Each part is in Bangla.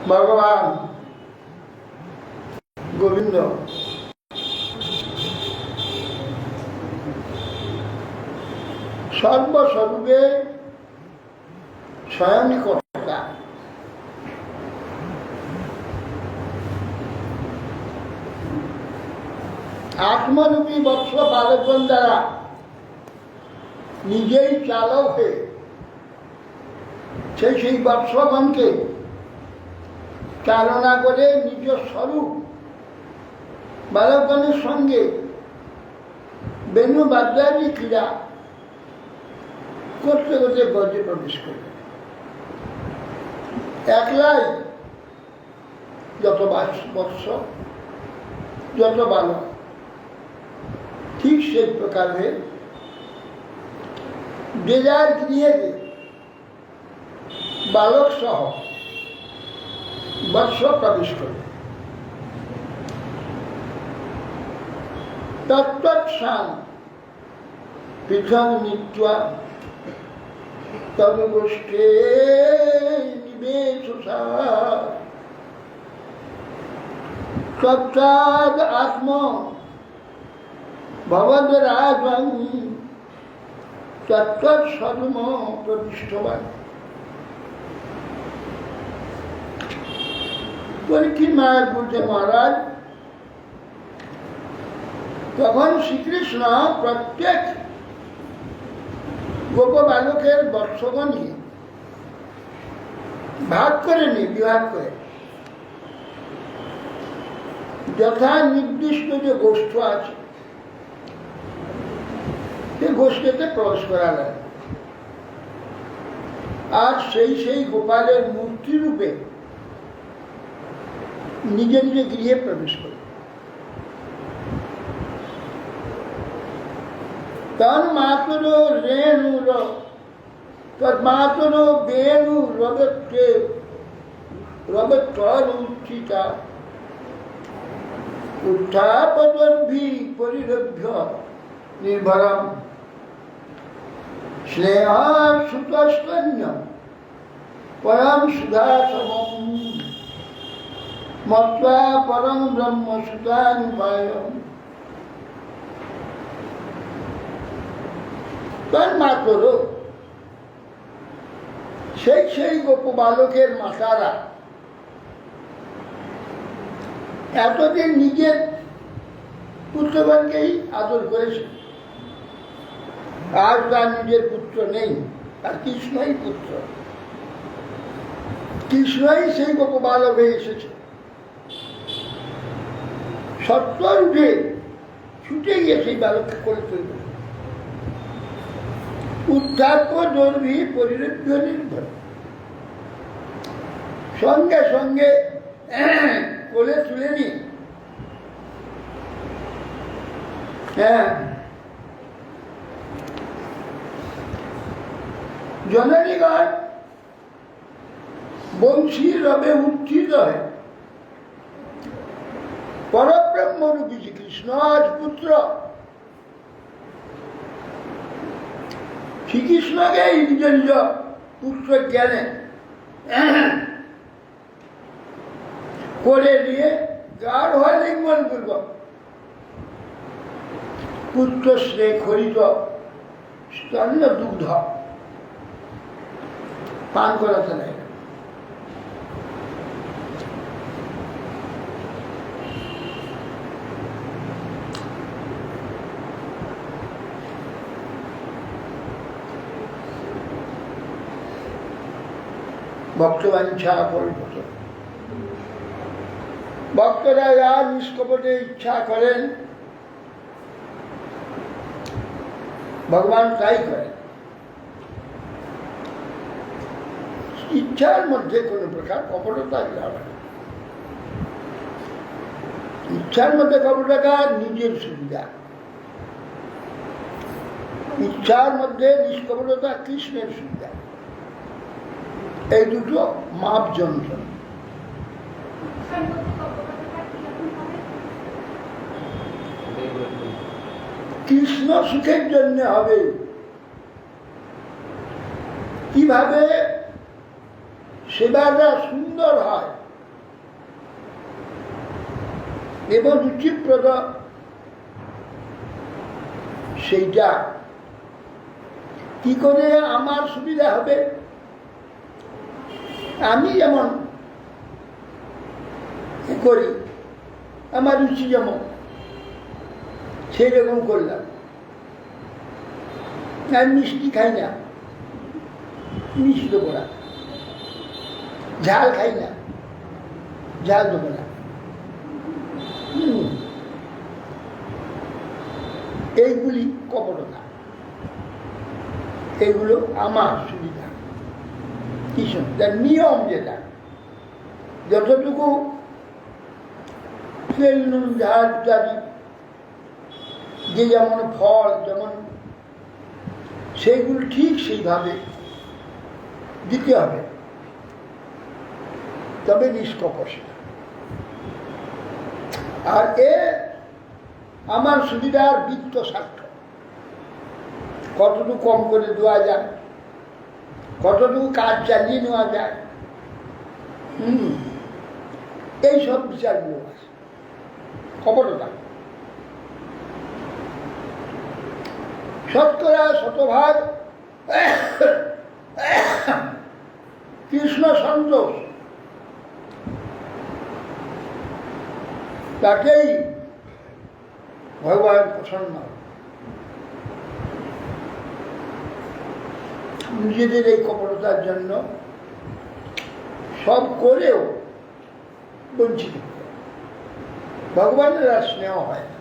ভগবান গোবিন্দ সর্বস্বরূপে স্বয়ং কর্তা। আত্মরূপী বৎস বালকগণ দ্বারা নিজেই চালক হয়ে সেই বৎসগণকে চালনা করে নিজ স্বরূপ বালকগণের সঙ্গে বেণু বাদ্যাদি ক্রীড়া করতে করতে ব্রজে প্রবেশ করে। একলাই যত বৎস যত বালক, ঠিক সেই প্রকারে যে যার গৃহে বালক সহ বৎস প্রবেশ করে। তৎসান পৃথক নিত্বা তদুষ্ঠে নিবেশা তৎসাদ আত্ম ভবদ্রাজং তৎসদম প্রতিষ্ঠবান। পরীক্ষিত মহারাজ বলছে, মহারাজ তখন শ্রীকৃষ্ণ প্রত্যেক গোপ বালকের বৎসগণকে ভাগ করে নি, বিভাগ করে যথা নির্দিষ্ট যে গোষ্ঠ আছে সেই গোষ্ঠীতে প্রবেশ করালেন। আর সেই গোপালের মূর্তি রূপে নিজে নিজে গৃহে প্রবেশ করে। তন্মাতুর রেণুর তন্মাতুর বেণু রবত্রে রবত্তরুচিতা উত্থাপদর্ভি পরিরভ্য নির্ভরম স্নেহ সুতস্তন্য পরম সুধাসমম মত্বা পরম ব্রহ্ম সুতানুপায়ম। তন্মাতর সেই গোপ বালকের মাতারা এতদিন নিজের পুত্রগণকেই আদর করেছে, আর তার নিজের পুত্র নেই, আর কৃষ্ণই পুত্র, কৃষ্ণই সেই গোপ বালক হয়ে এসেছে। সত্তর উঠে ছুটে গিয়ে সেই বালককে করে তুলবে। উত্থাপ্য দর্ভি পরিরভ্য নির্ভর, সঙ্গে সঙ্গে কোলে তুলে নি হ্যাঁ, জননীগণ বংশী রবে উত্থিত হয় পরব্রহ্মরূপী শ্রীকৃষ্ণ আজ পুত্র শ্রীকৃষ্ণকে নিজ নিজ পুত্র জ্ঞানে করে নিয়ে গাঢ় লিঙ্গন পূর্বক পুত্র স্নেহ খরিত স্তন্য দুগ্ধ পান করাতে নেই। ভক্তবাঞ্ছা পরিপত ভক্তরা আর নিষ্কপটে ইচ্ছা করেন ভগবান তাই করেন। ইচ্ছার মধ্যে কোন প্রকার কপটতা যাবে না। ইচ্ছার মধ্যে কপটতা নিজের সুবিধা, ইচ্ছার মধ্যে নিষ্কপটতা কৃষ্ণের সুবিধা। এই দুটো মাপযন্ত্র। কৃষ্ণ সুখের জন্য হবে। কিভাবে সেবাটা সুন্দর হয় এবং রুচিপ্রদ সেইটা কি করে আমার সুবিধা হবে। আমি যেমন করি, আমার রুচি যেমন, সেই রকম করলাম। আমি মিষ্টি খাই না, মিষ্টি দেবো না। ঝাল খাই না, ঝাল দেবো না। এইগুলি কপটতা, এগুলো আমার সুবিধা। কৃষ্ণ তার নিয়ম যেটা, যতটুকু তেল নুন ঝাল ইত্যাদি যে যেমন ফল যেমন, সেইগুলো ঠিক সেইভাবে দিতে হবে, তবে নিষ্কপট। আর আমার সুবিধার বৃত্ত স্বার্থ, কতটুকু কম করে দেওয়া যায়, কতটুকু কাজ চালিয়ে নেওয়া যায়, এইসব বিচারগুলো আছে। কপটতা শতকরা শতভাগ কৃষ্ণ সন্তোষ, তাকেই ভগবান প্রসন্ন। নিজেদের এই কপটতার জন্য সব করেও বঞ্চিত, ভগবানের আর স্নেহ হয় না।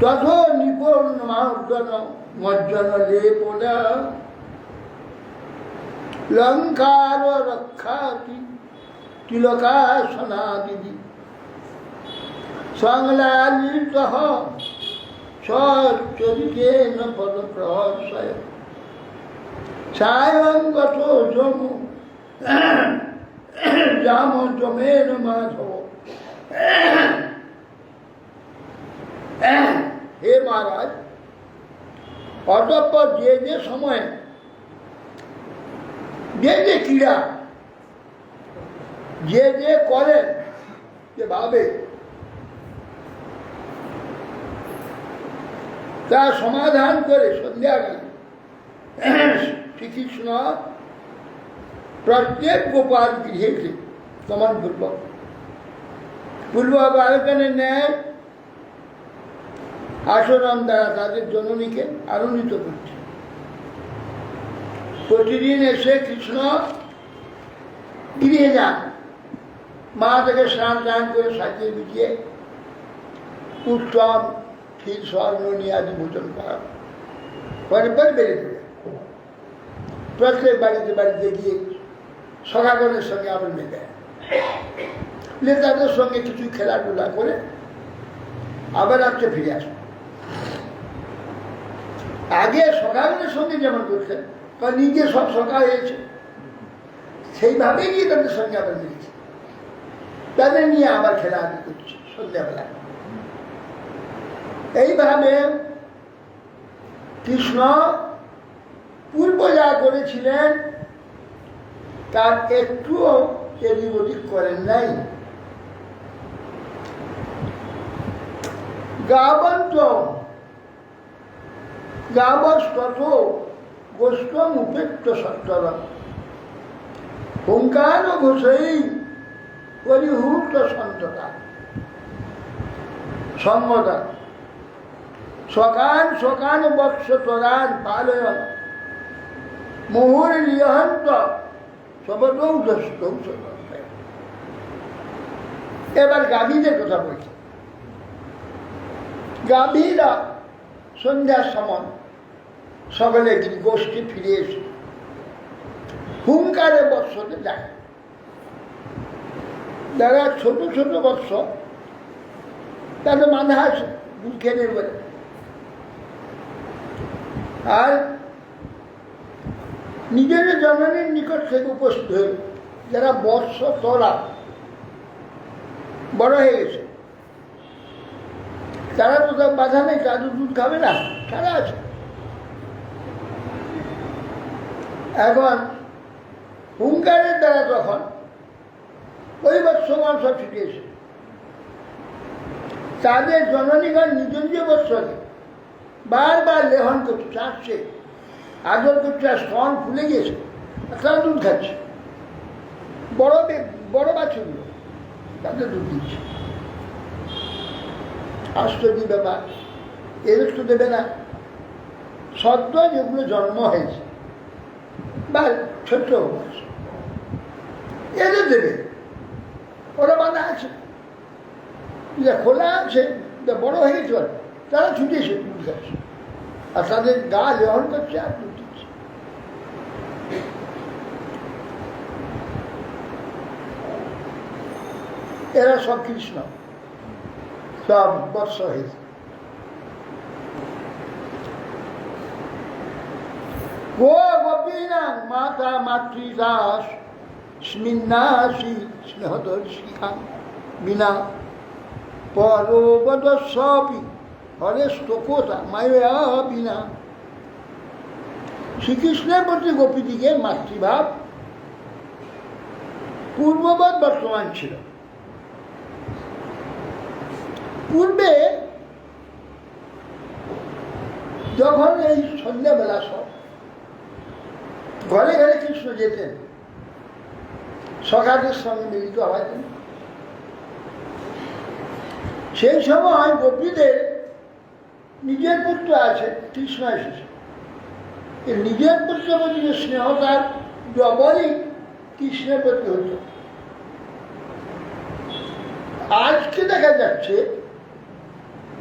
তথ নিপুণ মার্জন মজ্জন লেপনা লঙ্কার রক্ষাতি তিলকাসনাদিদি সংলালিত সচরিতেন পদপ্রহর্ষয় সায়ঙ্গত যমু যাম যমেন মাধব। হে মহারাজ, অতঃপর যে যে সময়ে যে যে ক্রীড়া যে যে করেন, যে ভাবে তা সমাধান করে সন্ধ্যাকালে শ্রীকৃষ্ণ প্রত্যেক গোপাল গৃহে গমন পূর্বক আলোচনের ন্যায় আচরণ দ্বারা তাদের জননীকে আনন্দিত করছে। প্রতিদিন এসে কৃষ্ণ গৃহে যান, মা থেকে স্নান টান করে সাজিয়ে গুছিয়ে উত্তম ক্ষীর স্বর্ণ নিয়ে আদি ভোজন করা, পরে পর বেড়ে পড়ে প্রত্যেক বাড়িতে বাড়িতে গিয়ে সখাগণের সঙ্গে আবার মেলে তাদের সঙ্গে কিছু খেলাধুলা করে আবার রাত্রে ফিরে আসবে। আগে সখাগণের সঙ্গে যেমন করতেন, কারণ নিজে সব সখা হয়েছে, সেইভাবে গিয়ে তাদের সঙ্গে আবার মিলেছে, তাদের নিয়ে আবার খেলাধুলা করছে সন্ধ্যাবেলা। এইভাবে কৃষ্ণ পূর্ব যা করেছিলেন তার একটুও এদিক ওদিক করেন নাই। গাবস্তত গোষ্ঠম উপেক্ত সত্তর হুঙ্কার ঘোষই পরিহূত সন্ততা সঙ্গতা সকান সকান বৎস তরান পালয়ন মুহুর লিহন্ত সবদৌ দস্তৌ। এবার গাভীদের কথা বলছি। গাভীরা সন্ধ্যার সময় সকলে গোষ্ঠী ফিরে এসে হুঙ্কারে বৎসতে যায়। যারা ছোট ছোট বৎস তাদের মাথা আছে বুকের বলে, আর নিজের জননীর নিকট থেকে উপস্থিত হয়ে যারা বৎস তোরা বড় হয়ে গেছে, তারা তো তার বাধা নেই, তাদের দুধ খাবে না, তারা আছে। এখন হুঙ্কারের দ্বারা তখন ওই বৎসগণ সব ছুটিয়েছে, তাদের জননীগণ নিজ নিজ বৎসকে বারবার লেহন করছে, চাচ্ছে, আদর করছে, আর স্তন ফুলে গিয়েছে, আর তারা দুধ খাচ্ছে। বড় বাছুরগুলো তাদের দুধ দিচ্ছে। আশ্চর্য ব্যাপার, এদের তো দেবে না। সদ্য যেগুলো জন্ম হয়েছে বা ছোট্ট বয়স, এদের দেবে। ওরা বাধা আছে, খোলা আছে, বড় হয়ে গেছে, তারা ছুটেছে দুধ খাচ্ছে, আর তাদের গা লেহন করছে আর দুধ দিচ্ছে। এরা সব কৃষ্ণ, সব বৎস হয়েছে। গোপীনাং মাতা মাতৃদাস স্মিন্নাসি স্নেহদর্শিকা বিনা পরবদস্বপি হরেস্তকোতা মায়া বিনা। শ্রীকৃষ্ণের প্রতি গোপীদিকে মাতৃভাব পূর্ববৎ বর্তমান ছিল। পূর্বে যখন এই সন্ধ্যাবেলা সব ঘরে ঘরে কৃষ্ণ যেতেন, সখাদের সঙ্গে মিলিত হতেন, সেই সময় গোপীদের নিজের পুত্র আছে, কৃষ্ণ এসেছে। নিজের পুত্র প্রতি যে স্নেহ তার ডবলই কৃষ্ণের প্রতি হত। আজকে দেখা যাচ্ছে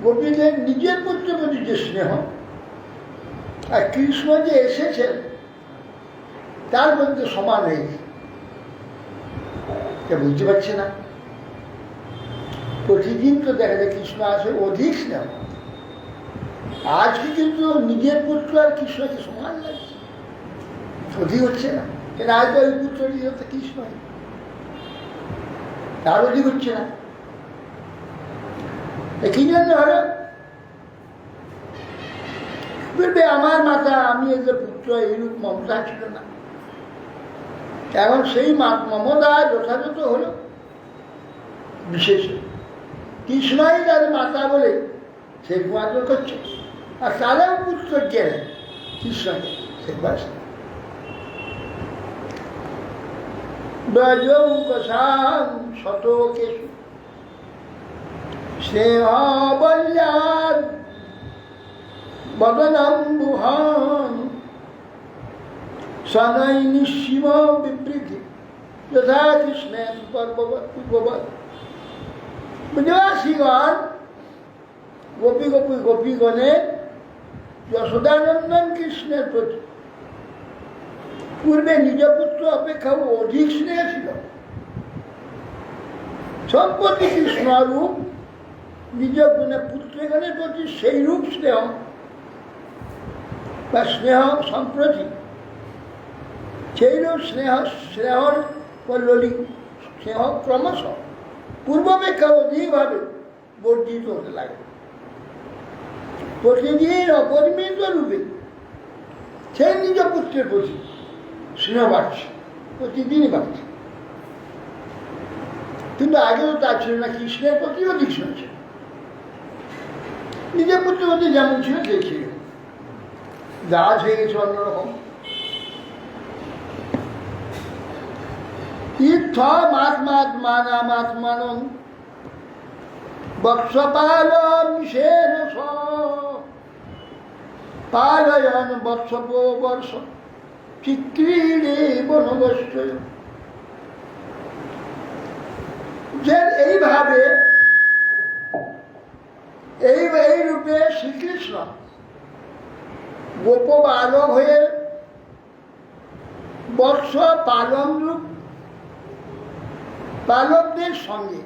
গোপীদের নিজের পুত্র প্রতি যে স্নেহ আর কৃষ্ণ যে এসেছেন তার মধ্যে সমান হয়েছে, বুঝতে পারছে না। প্রতিদিন তো দেখা যায় কৃষ্ণ আসে অধিক স্নেহ, আজকে কিন্তু নিজের পুত্র আর কৃষ্ণকে সমান লাগছে, অধিক হচ্ছে না। কেন আজ ওই পুত্র হচ্ছে কৃষ্ণ, তার অধিক হচ্ছে না। কি জন্য হলো? বলবে আমার মাতা, আমি এদের পুত্র, এইরূপ মমতা ছিল না। এখন সেই মমতা যথাযথ হলো বিশেষ কৃষ্ণই তার মাতা বলে সে আদর করছে, আর তারাও পুত্র গেলেন কৃষ্ণকে। সে বাস শতকেশু স্নেহবল্যাদ বদনম্বুহান সনৈ নিঃসীম বিবৃতি যথা কৃষ্ণের পূর্ববৎ। ব্রজবাসীগণ গোপীগণের যশোদানন্দন কৃষ্ণের প্রতি পূর্বে নিজ পুত্র অপেক্ষাও অধিক স্নেহ ছিল। সম্প্রতি কৃষ্ণরূপ নিজ গুণে পুত্রগণের প্রতি সেই রূপ স্নেহ বা স্নেহ সম্প্রতি সেই রূপ স্নেহর পল্ললী স্নেহ ক্রমশ পূর্বাপেক্ষা অধিকভাবে বর্ধিত হতে লাগে। প্রতিদিন অপরিমিত রূপে সেই নিজ পুত্রের প্রতি স্নেহ বাড়ছে, প্রতিদিনই বাড়ছে। কিন্তু আগেও তা ছিল না, কৃষ্ণের প্রতি অধিক স্নেহ ছিল। নিজের পুত্রের প্রতি যেমন ছিল সেই ছিল, দাস হয়ে গেছে অন্যরকম। তীর্থ মাত্মাত্মানং বৎসপালন বিশেষ পালয়ন বৎসপো বর্ষ চিক্রীড়ে বনবশ্চয়। যে এইভাবে এই রূপে শ্রীকৃষ্ণ গোপ বালক হয়ে বৎস পালন রূপ বালকদের সঙ্গে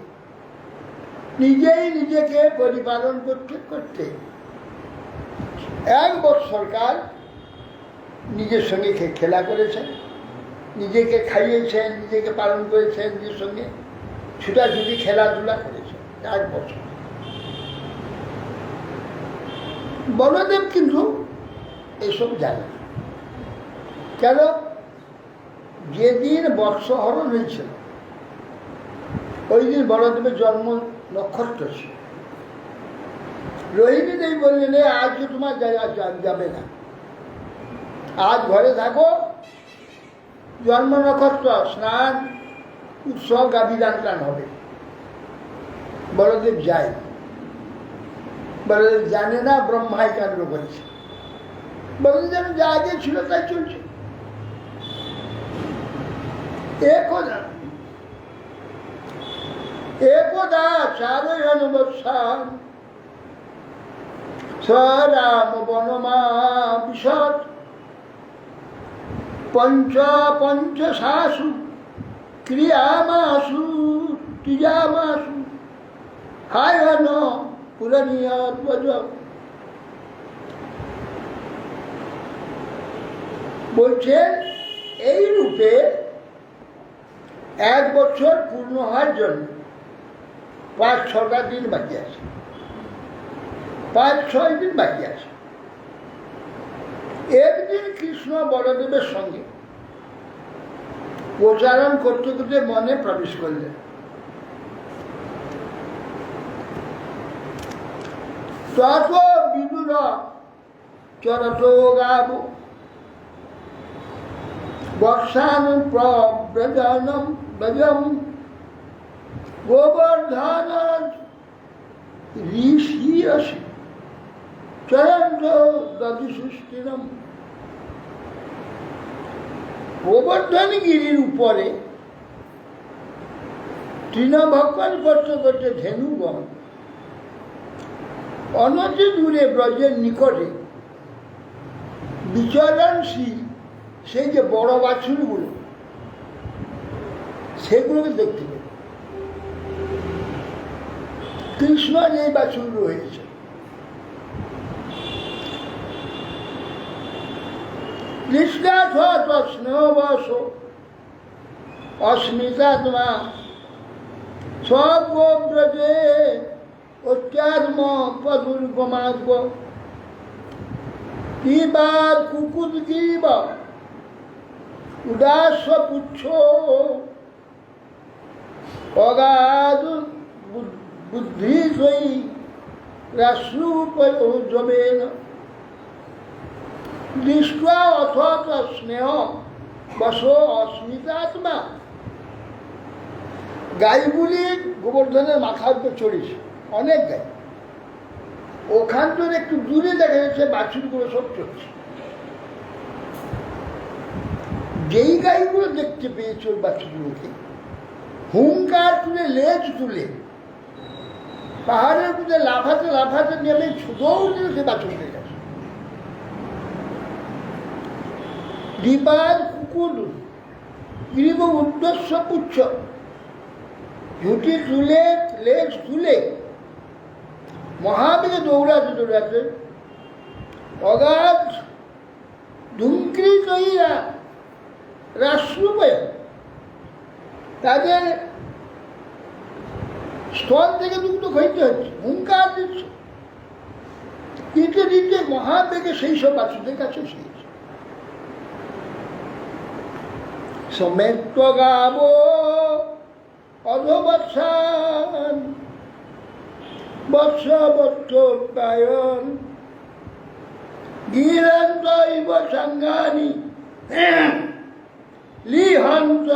নিজেই নিজেকে পরিপালন করতে করতে 1 বৎসর কাল নিজের সঙ্গে খেলা করেছেন, নিজেকে খাইয়েছেন, নিজেকে পালন করেছেন, নিজের সঙ্গে ছুটাছুটি খেলাধুলা করেছেন 1 বছর। বলদেব কিন্তু এসব জানে না। কেন? যেদিন বর্ষহরণ হয়েছিল ওই দিন বলদেবের জন্ম নক্ষত্র ছিল। রোহিণী দেবী বললেন, আজকে তোমার যাবে না, আজ ঘরে থাকো, জন্ম নক্ষত্র, স্নান উৎসব গাভীদান টান হবে। বলদেব যায়। বলদেব জানে না ব্রহ্মায় কাণ্ড করেছে। বলদেব যেন যা আগে ছিল তাই চলছে। একদা 4 বৎসর রাম বনমা বিশদ পঞ্চশাসু ক্রিয়ামাসু ত্রিজামাসু হায়ন পুরনীয়ধ্বজ। বলছেন এই রূপে 1 বছর পূর্ণ হওয়ার জন্য 5-6টা দিন বাকি আছে, 5-6 দিন বাকি আছে। একদিন কৃষ্ণ বলদেবের সঙ্গে প্রচারণ করতে করতে মনে প্রবেশ করলেন। তত বিদুর চরত গাব বর্ষান প্রব্রজনম ব্রজম গোবর্ধন ঋষি চরন্ত দধিসুষ্টিরম। গোবর্ধন গিরির উপরে তৃণভক্ষণ করতে করতে ধেনুগণ অনতি দূরে ব্রজের নিকটে বিচরণশীল সেই যে বড় বাছুরগুলো সেগুলোকে দেখতে পেল। কৃষ্ণ এই বাছুর রয়েছে। কৃষ্ণাথ স্নেহবশ অস্মিতাত্মা স্বব্রজে অত্যাত্ম পদুর্গমাত্ম কিবাদ কুকুদ কিব উদাস পুচ্ছ অগাধ বুদ্ধি সই রাশ্রুপয়োজমেন দৃষ্টা অথচ স্নেহ বস অস্মিতাত্মা। গাইগুলি গোবর্ধনের মাথার উপর চড়েছে, অনেক গাই। ওখান থেকে একটু দূরে দেখা যাচ্ছে বাছুরগুলো সব চলছে। যেই গাইগুলো দেখতে পেয়েছে ওই বাছুরগুলোকে হুঙ্কার তুলে লেজ তুলে পাহাড়ের মধ্যে লাফাতে লাফাতে নেমে দৌড় সে বাছুর হয়ে গেছে। ডিপার কুকুর কুল গ্রীব উদ্দেশ্য পুচ্ছ, ঝুঁটি তুলে লেজ তুলে মহাবেগে দৌড়াতে দৌড়াতে অগাধ ধূমকৃতইরা রাশ্রুপয়, তাদের স্থল থেকে দুগ্ধ খাইতে হচ্ছে, হুঙ্কার দিচ্ছে, দিতে দিতে মহাবেগে সেই সব বাচ্চাদের কাছে এসেছে। সমেত গাব অধবৎসান বৎসবৎসপ্রায়ণ গিরন্তৈব সাঙ্গানি লিহন্ত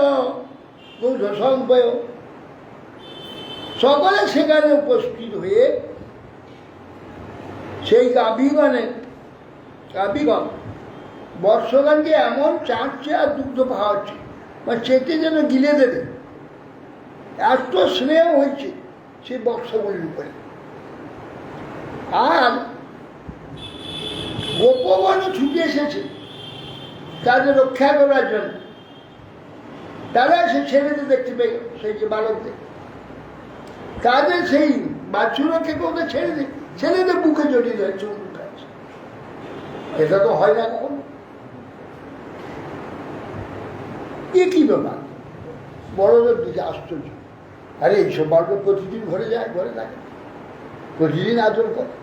সংবয়। সকলে সেখানে উপস্থিত হয়ে সেই গাভীগণ বর্ষগানকে এমন চাটছে আর দুগ্ধ খাওয়াচ্ছে, বা চেটে যেন গিলে দেবে, এত স্নেহ হয়েছে সেই বৎসগুলির উপরে। আর গোপগণও ছুটে এসেছে তাদের রক্ষা করার জন্য। তারা সে ছেলেদের দেখতে পেয়ে, সেই যে বালকদের, তাদের সেই বাচ্চুরাকে কোথাও ছেড়ে দিই, ছেলেদের বুকে জড়িয়ে দেয়, চুমু খাচ্ছে। এটা তো হয় না কখনো। কি ব্যাপার, বড়দের দিকে আশ্চর্য। আরে এইসব বাল্য প্রতিদিন ঘরে যায়, ঘরে থাকে, প্রতিদিন আদর করে।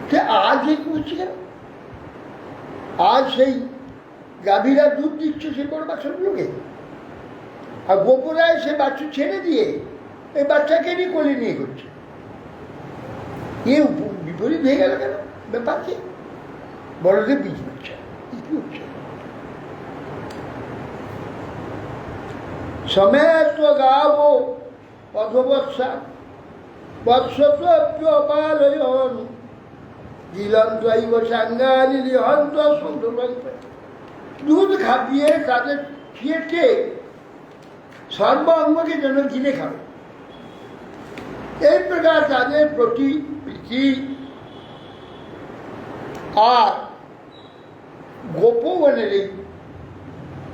সে আজ এই করছে কেন? আজ সেই গাভীরা দুধ দিচ্ছে সে বড় বাচ্চাগুলোকে, আর গোপরায় সে বাচ্চা ছেড়ে দিয়ে এই বাচ্চাকে নিয়ে কোলে নিয়ে করছে। এ বিপরীত হয়ে গেল কেন? ব্যাপার কি? বড়দের বীজ হচ্ছে, কি হচ্ছে? সমেত গাব অধবৎসা বৎসপ্যপালয়ন গিলন্তৈব সাঙ্গানি লিহন্ত সৌন্দর্য। দুধ খাপিয়ে তাদের খেয়ে সর্ব অঙ্গকে যেন গিলে খাবে, এই প্রকার তাদের প্রতি প্রীতি। আর গোপগণের এই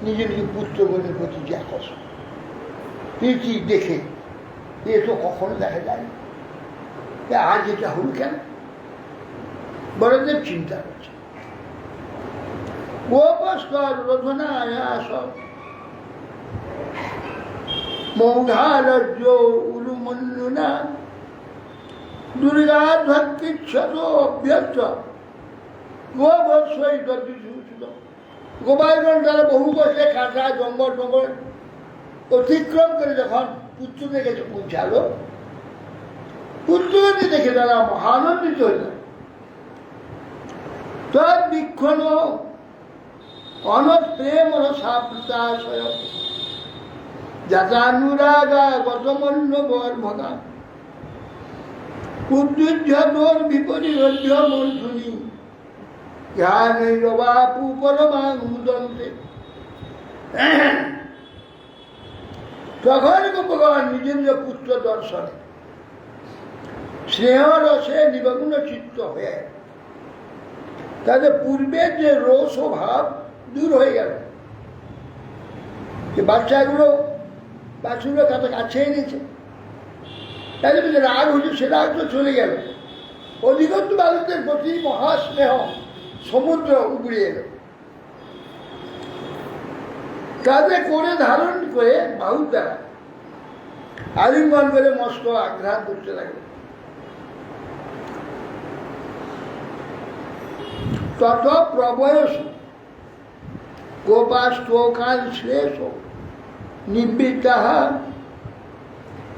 নিজ নিজ পুত্রগণের প্রতি যে আকর্ষণ প্রীতি দেখে এ তো কখনো দেখা যায় না। আজ এটা হল কেন? বড়দের চিন্তা করছে। গোপস্তর রোধনায়াস মৌঘালজ্জ উলুমন্যুনা দুর্গাধ্বক্ষিচ্ছত অভ্যর্থ গোবৎসই দর্শিত। গোপালগণ তারা বহু বছরে কাঁটা জঙ্গল টঙ্গল অতিক্রম করে যখন পুত্রদের কাছে পৌঁছালো, পুত্রকে দেখে তারা মহানন্দিত হইল। তদ্বীক্ষণ অনপ্রেম রসাপ্লুতাশয় যাতানুরাগা গতমন্য বর্ভগা উদ্যুজ্জোর বিপরীরোধ্য মূর্ধনি জ্ঞানৈরবাপু পরমানুদন্তে। তখন গোপগণ নিজ নিজ পুত্র দর্শনে স্নেহ রসে নিমগ্ন চিত্ত হয়ে তাদের পূর্বের যে রোষ ও ভাব দূর হয়ে গেল। যে বাচ্চাগুলো কাছে কাছে এনেছে, তাদের যে রাগ হচ্ছে সে রাগ তো চলে গেল। অধিকত্ব বালকদের প্রতি মহাস্নেহ সমুদ্র উবড়িয়ে এল। তাদের করে ধারণ করে বাহুর দ্বারা আলিঙ্গন করে মস্ত আঘ্রাণ করতে লাগলো। তত প্রবয়স গোপাস্তোকান শ্লেষ নিবৃত্তাহ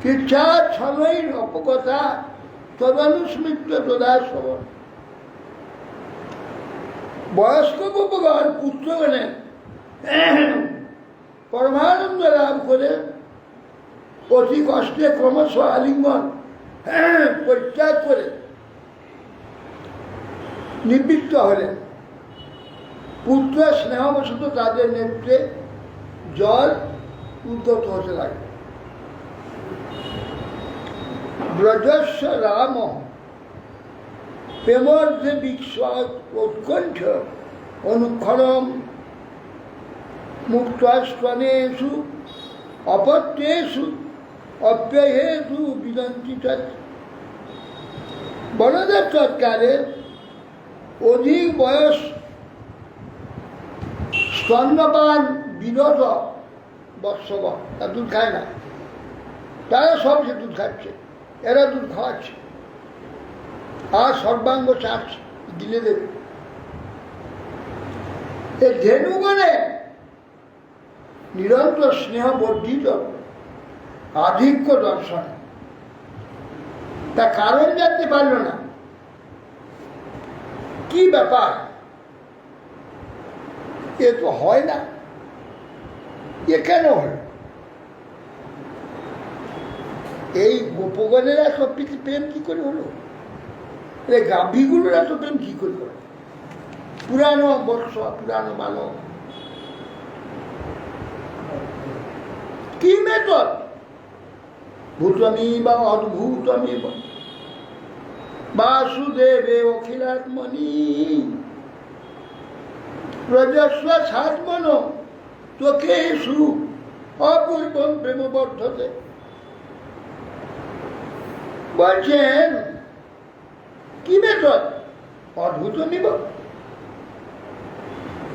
কিচ্ছাচ্ছলৈর অপকথা তদনুস্মৃত্য তদাসব। বয়স্ক গোপগণ পুত্রগণের পরমানন্দ লাভ করে অতি কষ্টে ক্রমশ আলিঙ্গন পরিত্যাগ করে নিবৃত্ত হলেন। পুত্র স্নেহবশত তাদের নেত্রে জল উদ্গত হতে লাগবে। ব্রজস্ব রাম প্রেমর্ধে বিশ্বৎ উৎকণ্ঠ অনুক্ষণম মুক্তস্তনেষু অপত্যেষু অপ্যয়েষু বিদন্তি তৎ। বলদেব তৎকালে অধিক বয়স স্তন্যপান বিরত বৎসগণ, তারা দুধ খায় না, তারা সব যে দুধ খাচ্ছে, এরা দুধ খাওয়াচ্ছে আর সর্বাঙ্গ চাচ্ছে, গিলে দেবে। এই ধেনুগণে নিরন্তর স্নেহ বর্ধিত আধিক্য দর্শন, তা কারণ জানতে পারল না। কি ব্যাপার, এ তো হয় না, এ কেন হল? এই গোপগণের এত প্রেম কি করে হলো? এই গাভীগুলোর এত প্রেম কি করে হলো? পুরানো বর্ষ, পুরানো মানব, কি মেথড? ভূতমি বা অদ্ভুতমি বাসুদেবে অখিলাত্মনি রজস্ব সাত্মন তোকেষু অপূর্বম প্রেম বর্ধতে। বলছেন কি মেথড? অদ্ভুত নিব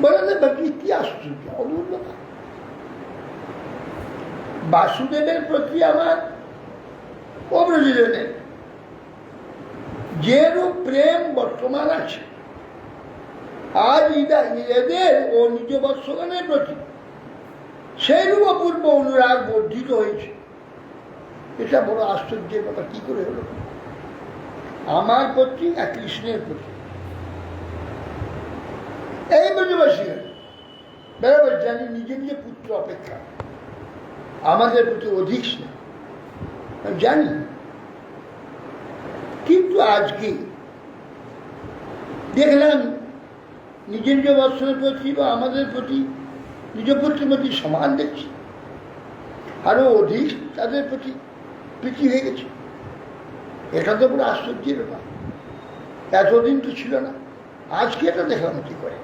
বলে কি আশ্চর্য, অদ্ভুত না। বাসুদেবের প্রতি আমার অব্রজনের যেরূপ প্রেম বর্তমান আছে, আজ এদের ও নিজ বৎসগণের প্রতি সেইরূপ অপূর্ব অনুরাগ বর্ধিত হয়েছে। এটা বড় আশ্চর্যের ব্যাপার, কি করে হলো? আমার প্রতি আর কৃষ্ণের প্রতি এই ব্রজবাসী বরাবর জানি নিজের যে পুত্র অপেক্ষা আমাদের প্রতি অধিক স্নেহ, জানি। কিন্তু আজকে দেখলাম নিজের নিজ বৎসরের প্রতি বা আমাদের প্রতি নিজ পুত্রের প্রতি সমান দেখছি, আরো অধিক তাদের প্রতি প্রীতি হয়ে গেছে। এটা তো পুরো আশ্চর্যের ব্যাপার, এতদিন তো ছিল না, আজকে এটা দেখলাম কি করে।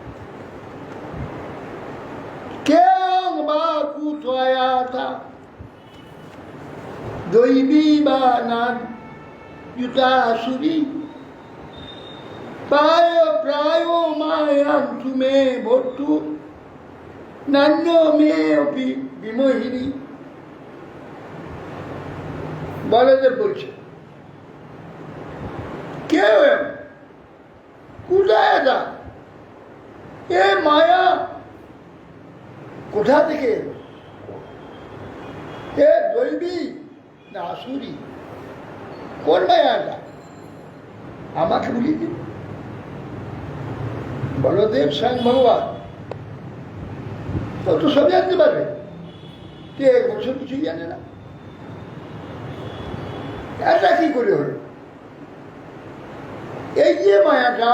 কেউ বা কুতয়াতা দৈবী বা নাদ জুতাসুরি প্রায় প্রায় মায়াম তুমে ভর্তু নান্য মে অপি বিমোহিনী। বলদেব বলছে কেউ কোথায় এটা, এ মায়া কোথা থেকে এলো? এ দৈবী না আসুরি? কোন মায়াটা আমাকে বলিয়ে দিন। বলদেব স্বয়ং ভগবান, ও তো সব জানতে পারবে, তুই এক বছর কিছুই জানে না, এটা কি করে হলো? এই যে মায়াটা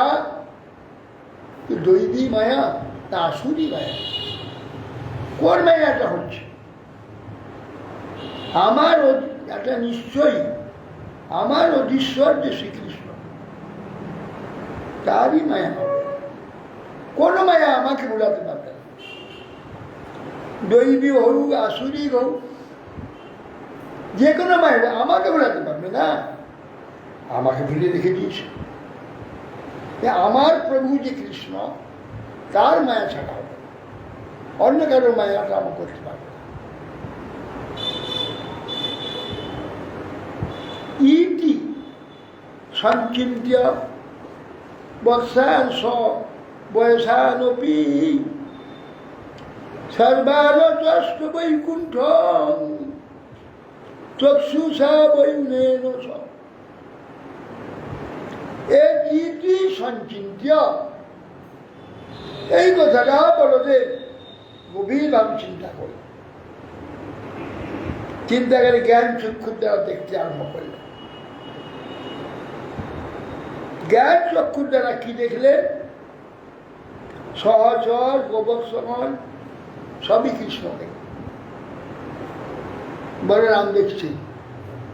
দৈবী মায়া না আসুরি মায়া? কোন মায়াটা হচ্ছে? আমার এটা নিশ্চয়ই আমার অধীশ্বর যে শ্রীকৃষ্ণ, তারই মায়া হবে। কোন মায়া আমাকে বোঝাতে পারবে না। দৈবী হোক আসুরি হোক, যে কোনো মায়া আমাকে বোঝাতে পারবে না। আমাকে ভুলে রেখে দিয়েছে। আমার প্রভু যে কৃষ্ণ, তার মায়া ছাড়া হবে, অন্য কারো মায়াটা আমার করতে পারবে না। ইতি সঞ্চিন্ত্য বৎসান স বয়সানপি সর্বারতস্ত বৈকুণ্ঠ চক্ষুষা বৈনেন স। ইতি সঞ্চিন্ত্য, এই কথাটা বলদেব গভীরভাবে চিন্তা করে, চিন্তা করে জ্ঞান চক্ষুর দ্বারা দেখতে আরম্ভ করলেন। জ্ঞান চক্ষুর দ্বারা কি দেখলে? সহচর গোবৎসগণ সবই কৃষ্ণ দেখ, বলরাম দেখছি,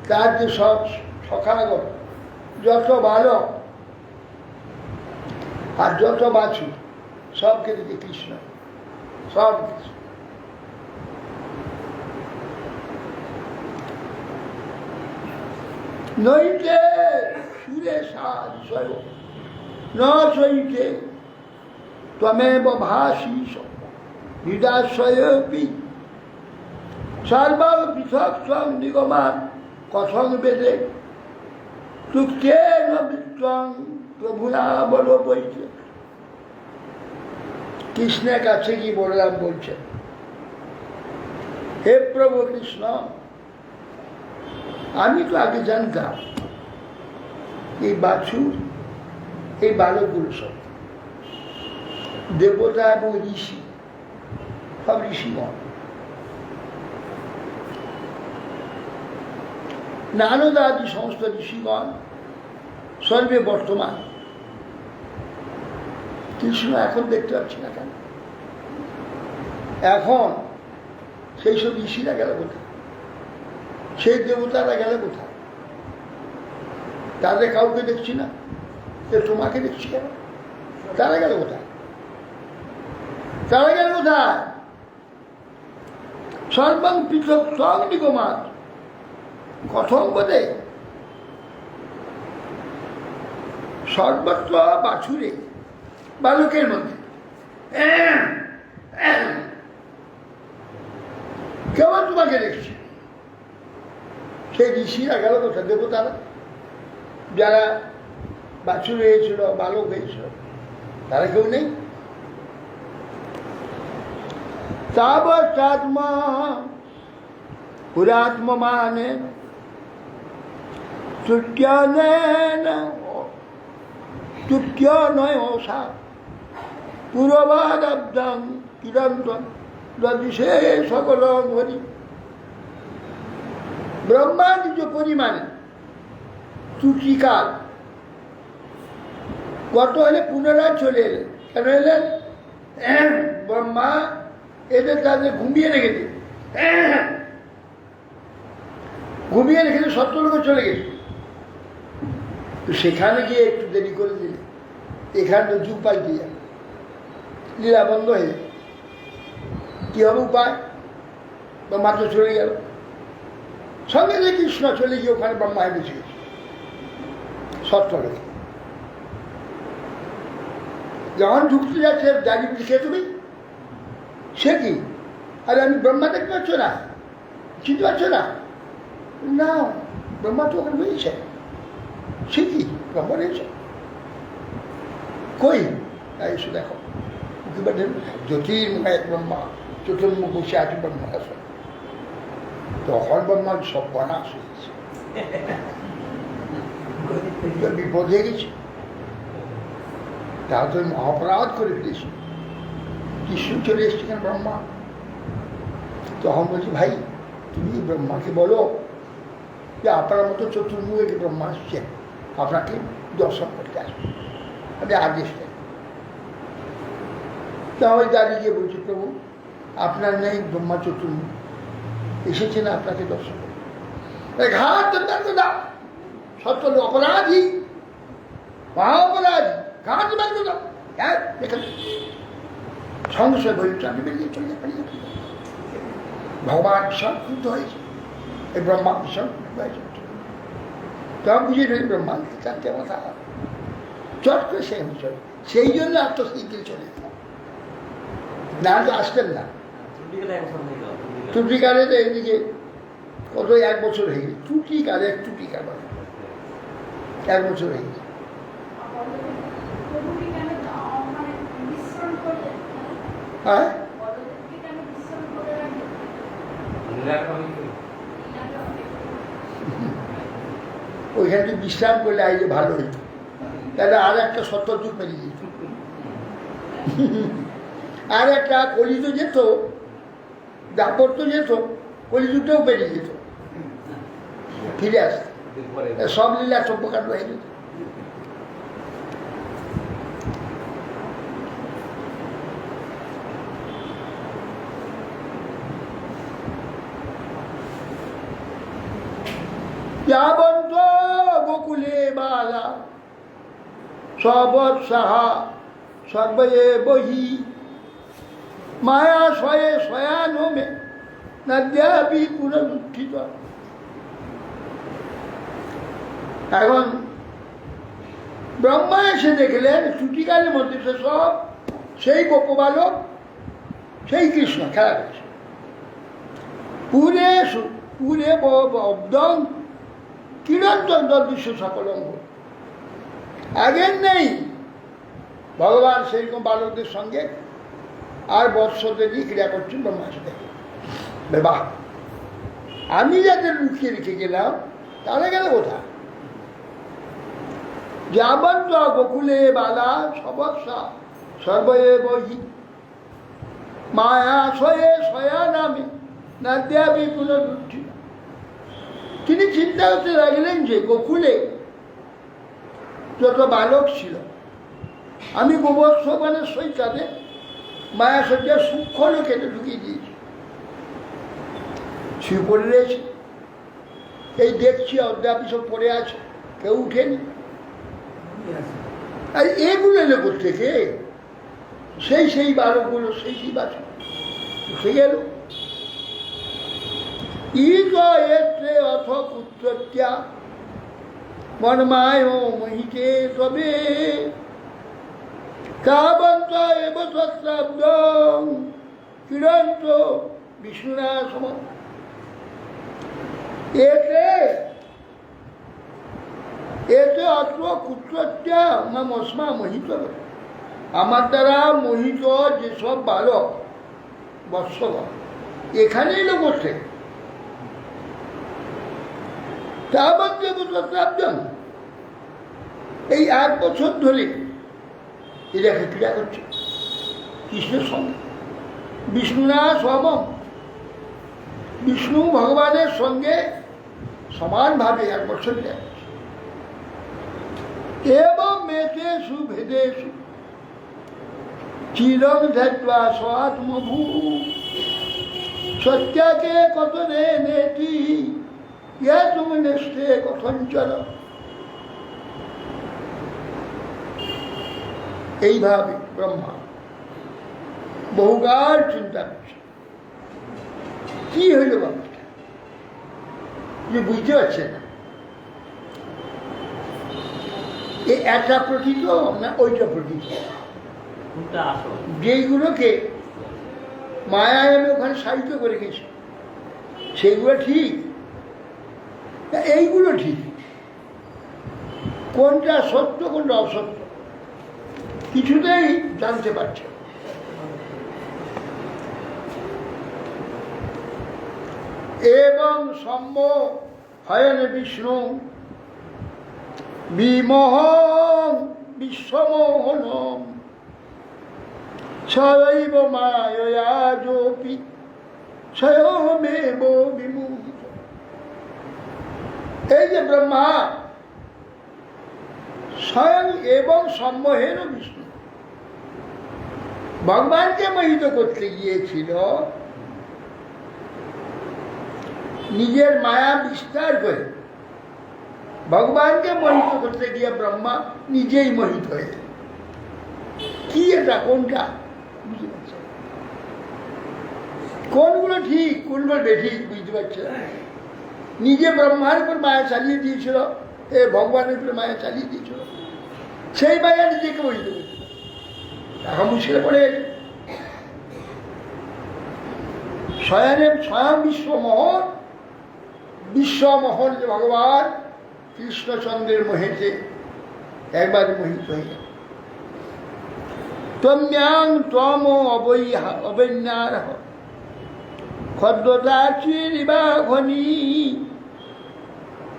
তার যে সব সখাগণ, যত বালক আর যত বাছু, সবকে দেখে কৃষ্ণ, সব নইতে সুরে সারিষয় ন সইতে ত্বমেব ভাসীষ হৃদাশ্রয়পি সর্বং পৃথক স্বং নিগমান কথং বেদে তুক্তেন বিত্বং প্রভুনা বলো বইছে। কৃষ্ণের কাছে কি বললাম বলছে, হে প্রভু কৃষ্ণ, আমি তো আগে জানতাম এই বাছুর এই বালকগুলো সব দেবতা এবং ঋষি, সব ঋষিগণ। নারদ আদি সমস্ত ঋষিগণ সর্বে বর্তমান। কৃষ্ণ এখন দেখতে পাচ্ছি না কেন? এখন সেই সব ঋষিরা গেল কোথায়? সেই দেবতারা গেল কোথায়? তাদের কাউকে দেখছি না, তোমাকে দেখছি কেন? তারা গেল কোথায়? তারা গেল কোথায়? সর্বং পৃথক স্বং নিগমান কথং বদে। সর্বত্র বাছুরে বালকের মধ্যে কেমন তোমাকে দেখছি? সেই ঋষিরা গেল কোথায়? দেবতারা যারা বাছুর হয়েছিল, বালক হয়েছিল, তারা কেউ নেই। তাবৎ-আত্মা পুরাত্মমানে তুত্যনয়োসা পূর্বাদাব্দাং কিরন্তন দদিশে সকল হরি। ব্রহ্মা নিজ পরিমাণে ত্রুটিকাল গত হলে পুনরায় চলে এলেন। কেন এলেন? ব্রহ্মা এদের তাদের ঘুমিয়ে রেখেছে, ঘুমিয়ে রেখেছে, সত্যলোকে চলে গেছে। তো সেখানে গিয়ে একটু দেরি করে দিলে এখানে তো যুগ পাল্টে যাবে, লীলা বন্ধ হয়ে যাবে। কি হবে উপায়? ব্রহ্মা তো চলে গেল, সঙ্গে যে কৃষ্ণ চলে গিয়ে ওখানে ব্রহ্মায় বেঁচে গেছে সত্যলোকে। যখন ঢুকতে যাচ্ছে দাঁড়িয়ে লিখে তুমি, সে কি? আরে আমি ব্রহ্মা দেখতে পাচ্ছ না, চিনতে পারছো না? না, ব্রহ্মা তো ওখানে বেরিয়েছে। সে কি? ব্রহ্মা রয়েছে কই? এসে দেখো, জ্যোতির্ময় ব্রহ্মা চতুর্মুখ বসে আছে ব্রহ্মার আসলে। তখন ব্রহ্মার সব বনাশ হয়েছে, বিপদ হয়ে গেছে। তা তো অপরাধ করে ফেলেছি। কৃষ্ণ চলে এসছে কেন? ব্রহ্মা তখন বলছি, ভাই তুমি ব্রহ্মাকে বলো যে আপনার মতো চতুর্মুখে ব্রহ্মা আসছেন, আপনাকে দর্শন করতে আসবে, আপনি আদেশ দেন। তাহলে দাঁড়িয়ে গিয়ে বলছি, প্রভু আপনার নেই ব্রহ্মা চতুর্মুখ, এসেছেন আপনাকে দর্শন করতে। ঘাট দাও, সত্য অপরাধী, মহা অপরাধী, ঘাট বের দাও। হ্যাঁ, দেখেন সংশয় বলছে, আমি বেরিয়ে চলে পারিয়ে। ভগবান ভীষণ ক্রুদ্ধ হয়েছে, এই ব্রহ্মা ভীষণ ক্রুদ্ধ হয়েছে। তখন বুঝে নেই ব্রহ্মা চারটে কথা চট করে সে চলে। সেই জন্য আত্মস্থিতিতে চলে না, তো আসতেন না। ত্রুটিকারে তো এদিকে কত 1 বছর হয়ে গেছে। ত্রুটিকারে এক বছর হয়ে গেছে। হ্যাঁ, ওইখানে বিশ্রাম করলে আইলে ভালো হইত, তাহলে আর একটা সত্যযুগ বেরিয়ে যেত, আর একটা কলিযুগ যেত, দাপত্য যেত, কলিযুগটাও বেরিয়ে যেত, ফিরে আসত, সব লীলা সভ্যকাণ্ড হয়ে যেত। যাবন্ত গোকুলে বালা সবৎসাহা সর্বে বহি মায়া শয়ে শয়ানমে নদ্যাপি পুনরুত্থিত। এখন ব্রহ্মা এসে দেখলেন চুটিকালের মধ্যে সে সব সেই গোপবালক, সেই কৃষ্ণ খেলা করছে। পুরে পুরে অব্দং কিরণচন্দ্র দৃশ্য সকল অঙ্গ। আগের নেই ভগবান সেইরকম বালকদের সঙ্গে আর বৎসতে দিয়ে ক্রিয়া করছেন ব্রহ্মার সাথে। বাহ, আমি যাদের লুকিয়ে রেখে গেলাম তারা গেল কোথা? যাবন্ত গোকুলে বালা সবৎসা সর্বয়ে বহি মায়া শয়ে শয়া নামে না দেবী কোনো দুঃখী। তিনি চিন্তা করতে লাগলেন যে গোকুলে যত বালক ছিল আমি গোবর্ধনের সৈকাতে মায়া সজ্জার সূক্ষ্ম লোকেতে ঢুকিয়ে দিয়েছি। শুয়ে পড়ে রয়েছে, এই দেখছি অদ্যাপি সব পড়ে আছে, কেউ উঠেনি। আর এগুলো এলো থেকে সেই বালকগুলো সেই বাচ্চা উঠে গেল। ইত্রে অথ পুত্রত্যা মন্মায় মহিতে তবে কাবন্ত এব তত্রাব্দং কিরন্ত বিষ্ণুরা সম। এতে অত্র পুত্রত্যা মস্মা মোহিত, আমার দ্বারা মোহিত যেসব বালক বৎসল এখানে এলো করছে এই 1 বছর ধরে এরা ক্রিয়া করছে কৃষ্ণের সঙ্গে। বিষ্ণুরা সমম, বিষ্ণু ভগবানের সঙ্গে সমানভাবে 1 বছর ক্রিয়া করছে। এবং মেতেষু ভেদেষু চিরং ধ্যাত্বা স্বাত্মভূ সত্যাকে কথনে নেতি ইয়া তুমি নেষ্টে কথঞ্চল। এইভাবে ব্রহ্মা বহুকাল চিন্তা করছে কি হইল ব্রহ্মাটা, যে বুঝতে পারছে না এটা প্রকৃত না ওইটা প্রকৃত। যেইগুলোকে মায়ায় আমি ওখানে সাহিত্য করে গেছি সেইগুলো ঠিক, এইগুলো ঠিক, কোনটা সত্য কোনটা অসত্য কিছুতেই জানতে পারছে। এবং সম্য হয়ন বিষ্ণু বিমোহং বিশ্বমোহনম সৈব মায়া যোপি স্বয়মেব বিমোহিত। এই যে ব্রহ্মা স্বয়ং এবং সম্মোহেন বিষ্ণু ভগবানকে মোহিত করতে গিয়েছিল, নিজের মায়া বিস্তার করে ভগবানকে মোহিত করতে গিয়ে ব্রহ্মা নিজেই মোহিত হয়ে। কি এটা কোনটা বুঝতে পারছে? কোনগুলো ঠিক কোনগুলো বেঠিক বুঝতে পারছে? নিজে ব্রহ্মার উপর মায়া চালিয়ে দিয়েছিল, এ ভগবানের উপরে মায়া চালিয়ে দিয়েছিল, সেই মায়া নিজেকে মোহিত করছিল। এখন মুশকিলে পড়ে গেছে। স্বয়ং বিশ্বমোহন, বিশ্বমোহন যে ভগবান কৃষ্ণচন্দ্রের মোহেতে একবার মোহিত হয়ে গেল। তম্যাং ত্বম অবৈন্যার খদ্দাচিরিবা ঘনী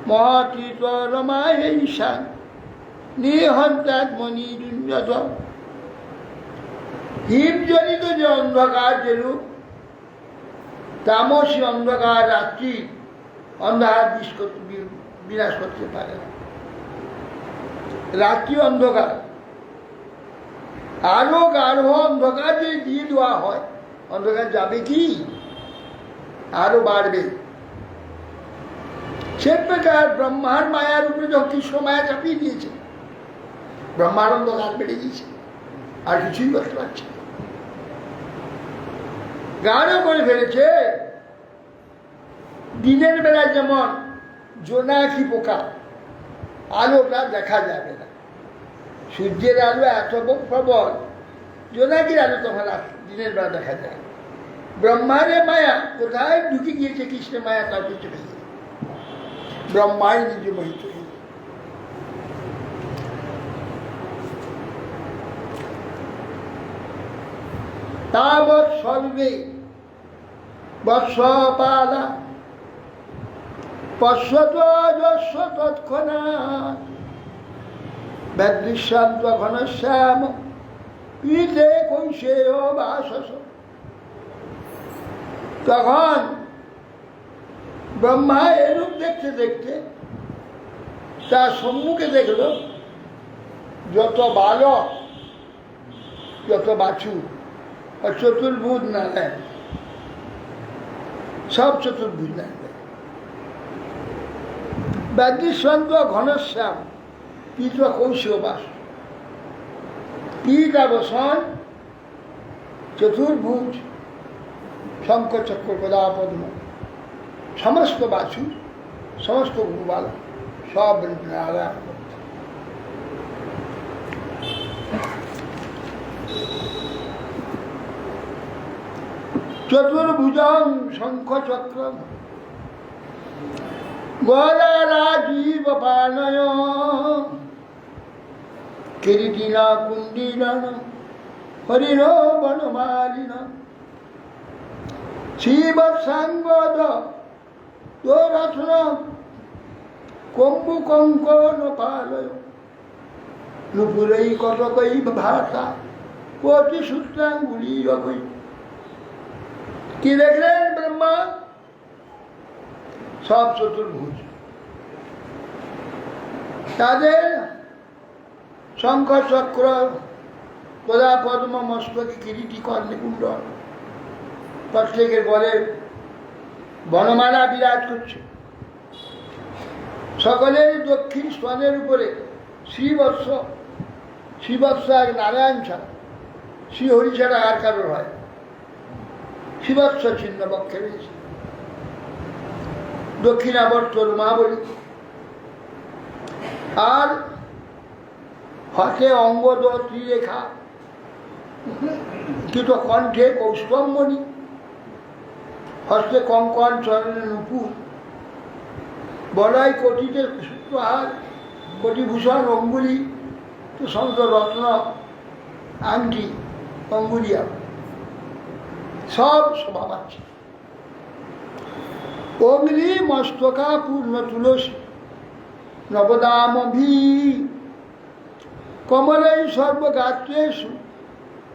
মহাতীত রমায় ঈশান নিহন্তাত্মনি দুঞ্জত। হিমজনিত যে অন্ধকার যেরূপ তামসী অন্ধকার রাত্রি অন্ধকার বিনাশ করতে পারে না, রাত্রি অন্ধকার আরো গাঢ় অন্ধকার যদি দিয়ে দেওয়া হয় অন্ধকার যাবে কি, আরো বাড়বে। সে প্রকার ব্রহ্মার মায়ার উপরে যখন কৃষ্ণ মায়া চাপিয়ে দিয়েছে ব্রহ্মার অন্ধকার বেড়ে গিয়েছে, আর কিছুই করতে পারছে না, গাঢ় করে ফেলেছে। দিনের বেলা যেমন জোনাকি পোকা আলোটা দেখা যাবে না। সূর্যের আলো এত প্রবল, জোনাকির আলো তোমার দিনের বেলা দেখা যায়। ব্রহ্মারে মায়া কোথায় ঢুকে গিয়েছে, কৃষ্ণের মায়া তার কিছু নেই, ব্রহ্মাই নিজে মোহিত হয়ে। তাবৎ সর্বে বৎসপালা পশ্যত যস্য তৎক্ষণাৎ ব্যদৃশ্যান্ত ঘনশ্যাম পীতে কৈশেয় বাসস। তখন ব্রহ্মা এরূপ দেখতে দেখতে তার সম্মুখে দেখল যত বালক, যত বাছু আর চতুর্ভুজ নারায়ণ, সব চতুর্ভুজ নারায়ণ। ব্যদৃশ্যান্ত ঘনশ্যাম পীত কৈশেয় বাস। পীতাবসন চতুর্ভুজ শঙ্খ চক্র গদা পদ্ম, সমস্ত বাছু, সমস্ত গোপাল, সব নারায়ণ। চতুর্ভুজং শঙ্খ চক্র গদা রাজীব পানয় কিরীটিনা কুণ্ডীনা হরিণ বনমালিন শিবসাঙ্গদ তোরথন কম্বু কঙ্কন পালয় নুপুরৈ কটকৈ ভাষা কোটি সূত্রাঙ্গুলি অকৈ। কি দেখলেন ব্রহ্মা? সব চতুর্ভুজ, তাদের শঙ্খ চক্র গদা পদ্ম মস্তকে কিরীটি কর্ণে কুণ্ডল, প্রত্যেকের গলে বনমালা বিরাজ করছে। সকলের দক্ষিণ স্তনের উপরে শ্রীবৎস, শ্রীবৎস এক নারায়ণ ছাড়া, শ্রীহরি ছাড়া আর কারোর হয়, শ্রীবৎস চিহ্ন বক্ষে রয়েছে। দক্ষিণাবর্ত মহাবলী, আর হাতে অঙ্গদ ত্রিরেখা, কৃত কণ্ঠে কৌস্তম্বনী, হস্তে কঙ্কন, চরণে নুপুর, বলয় কোটিতে সূত্রহার, কোটিভূষণ অঙ্গুলি, সমস্ত রত্ন আংটি অঙ্গুলিয়া, সব শোভা পাচ্ছে। অগ্নি মস্তকা পূর্ণ তুলসী নবদামভি কমলাই সর্বগাত্রেষু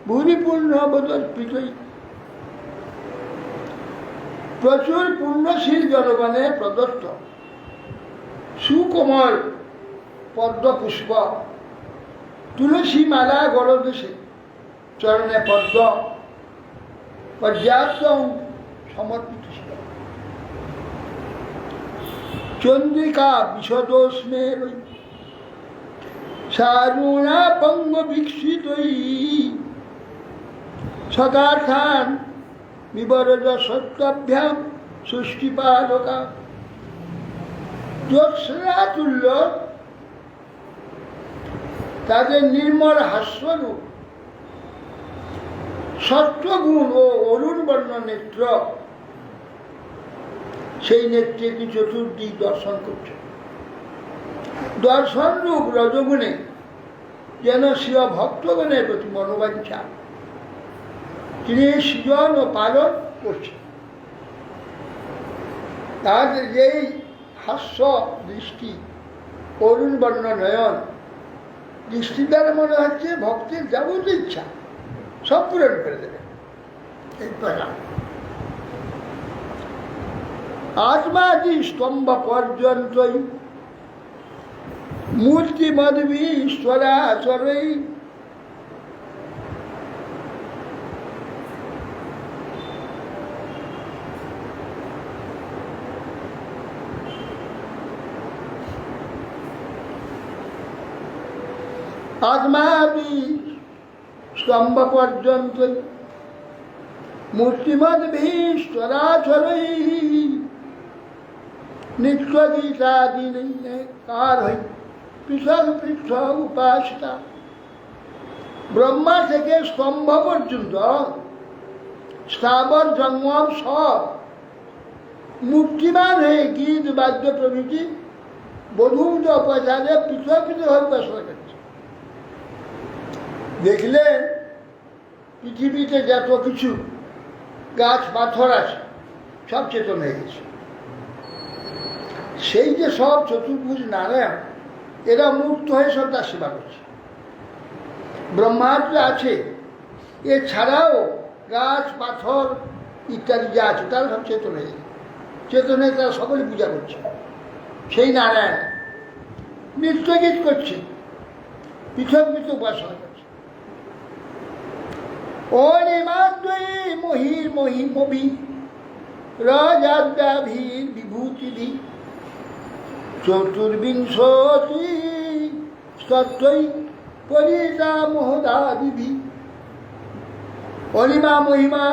ভূরিপূর্ণ বদর্পিতই। প্রচুর পুণ্যশীল জনগণে প্রদত্ত সুকোমল পদ্মপুষ্প, তুলসী মালা গলদেশে, চরণে পদ্ম পর্যাপ্ত সমর্পিত ছিল। চন্দ্রিকা বিশদোষ্ণের সারুণা পঙ্গ বিক্ষিতই সকার্থান বিবরজ সত্যভ্যাম সৃষ্টিপালকা। জ্যোৎস্নাতুল্য তাদের নির্মল হাস্যরূপ, সত্যগুণ ও অরুণ বর্ণ নেত্র, সেই নেত্রে কি চতুর্দিক দর্শন করছে। দর্শন রূপ রজগুণে যেন শিব ভক্তগণের প্রতি মনোবাঞ্ছা, তিনি সৃজন ও পালন করছেন। তাদের যেই হাস্য দৃষ্টি, অরুণ বর্ণ নয়ন, দৃষ্টি দ্বারা মনে হচ্ছে ভক্তের যাবতীয় ইচ্ছা সব পূরণ করে দেবে। এই প্রকার আত্মাদি স্তম্ভ পর্যন্তই মূর্তি মদবী ঈশ্বরাচরই। আত্মাদি স্তম্ভ পর্যন্তই মূর্তিমদবী ঈশ্বরাচরই। নিত্য গীতাদি কার হই পৃথক পৃথক উপাসিতা। ব্রহ্মা থেকে স্তম্ভ পর্যন্ত স্থাবর জঙ্গম সব মূর্তিমান হয়ে গীত বাদ্য প্রভৃতি বধূত উপাচারে পৃথক পৃথকভাবে উপাসনা করছে। দেখলেন পৃথিবীতে যত কিছু গাছ পাথর আছে সব চেতন হয়ে গেছে। সেই যে সব চতুর্ভুজ নারায়ণ এরা মুক্ত হয়ে সব তার সেবা করছে। ব্রহ্মাণ্ড আছে, এছাড়াও গাছ পাথর ইত্যাদি যা আছে তারা সব চেতন হয়ে গেছে। চেতন হয়ে তারা সকলে পূজা করছে সেই নারায়ণ। নৃত্য গীত করছে, পৃথক পৃথক উপাসনা করছে। অনিমাদ্বয়ী মহির মহিমভি রাজাদ্যাভীর বিভূতিভি চতুর্বিংশতি তত্ত্বই পরিতা মহদাদিভি। অনিমা মহিমা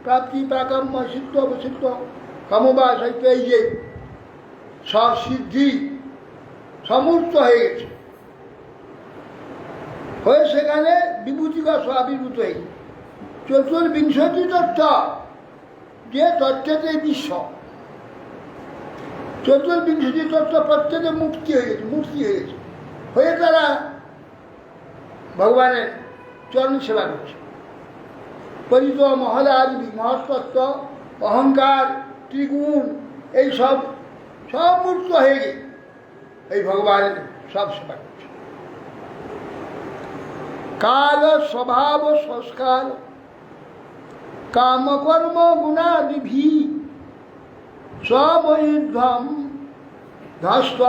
প্রাপ্তি প্রাকম সিদ্ধ অবসিদ্ধ কামবা সাহিত্য, এই যে সব সিদ্ধি সমর্থ হয়ে গেছে, হয়ে সেখানে বিভূতিকর আবির্ভূত হয়ে চতুর্বিংশতি তত্ত্ব, যে তত্ত্বতে বিশ্ব চতুর্বিংশতি তত্ত্ব প্রত্যেকে মুক্তি হয়ে গেছে, মূর্তি হয়ে গেছে, হয়ে তারা ভগবানের চরণ সেবা করছে। পরিত মহদাদি মহত্তত্ত্ব অহংকার ত্রিগুণ এই সব সব মুক্ত হয়ে গিয়ে এই ভগবানের সব সেবা করছে। কাল স্বভাব সংস্কার কামকর্ম গুণাদিভি স্বময়িধ্বম ধস্ত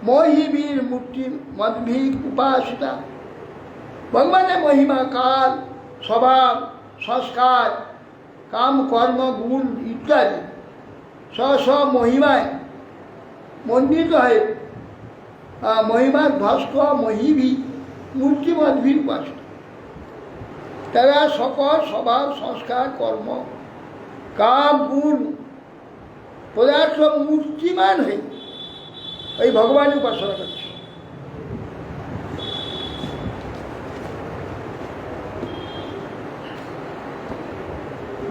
মহিবীর মূর্তি মদ্ভিক উপাসিতা। ভগবানের মহিমা কাল স্বভাব সংস্কার কাম কর্ম গুণ ইত্যাদি স্ব মহিমায় মণ্ডিত হয়ে মহিমার ধ্বস্ত মহিবী মূর্তি মদ্ভির উপাসিত। তারা সকল স্বভাব সংস্কার কর্ম কাম গুণ পদার্থ মূর্তিমান হয়ে এই ভগবানের উপাসনা করছে।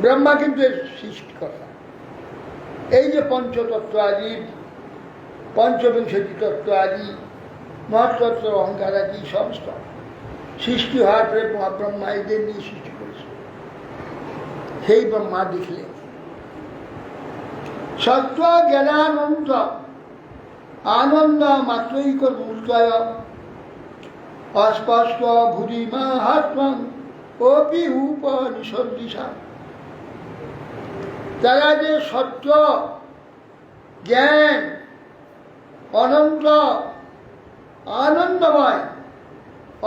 ব্রহ্মা কিন্তু এর সৃষ্টিকর্তা। এই যে পঞ্চতত্ত্ব আদি পঞ্চবিংশতি তত্ত্ব আদি মহাতত্ত্ব অহংকার আদি সমস্ত সৃষ্টি হওয়ার পরে মহাব্রহ্মা এদের নিয়ে সৃষ্টি করেছে। সেই ব্রহ্মা দেখলে সত্য জ্ঞানানন্দ আনন্দ মাত্রৈক মূর্তয় অস্পষ্ট ভূরিমা হাত্মং অপি উপনিষদ্দিশা। তারা যে সত্য জ্ঞান অনন্ত আনন্দময়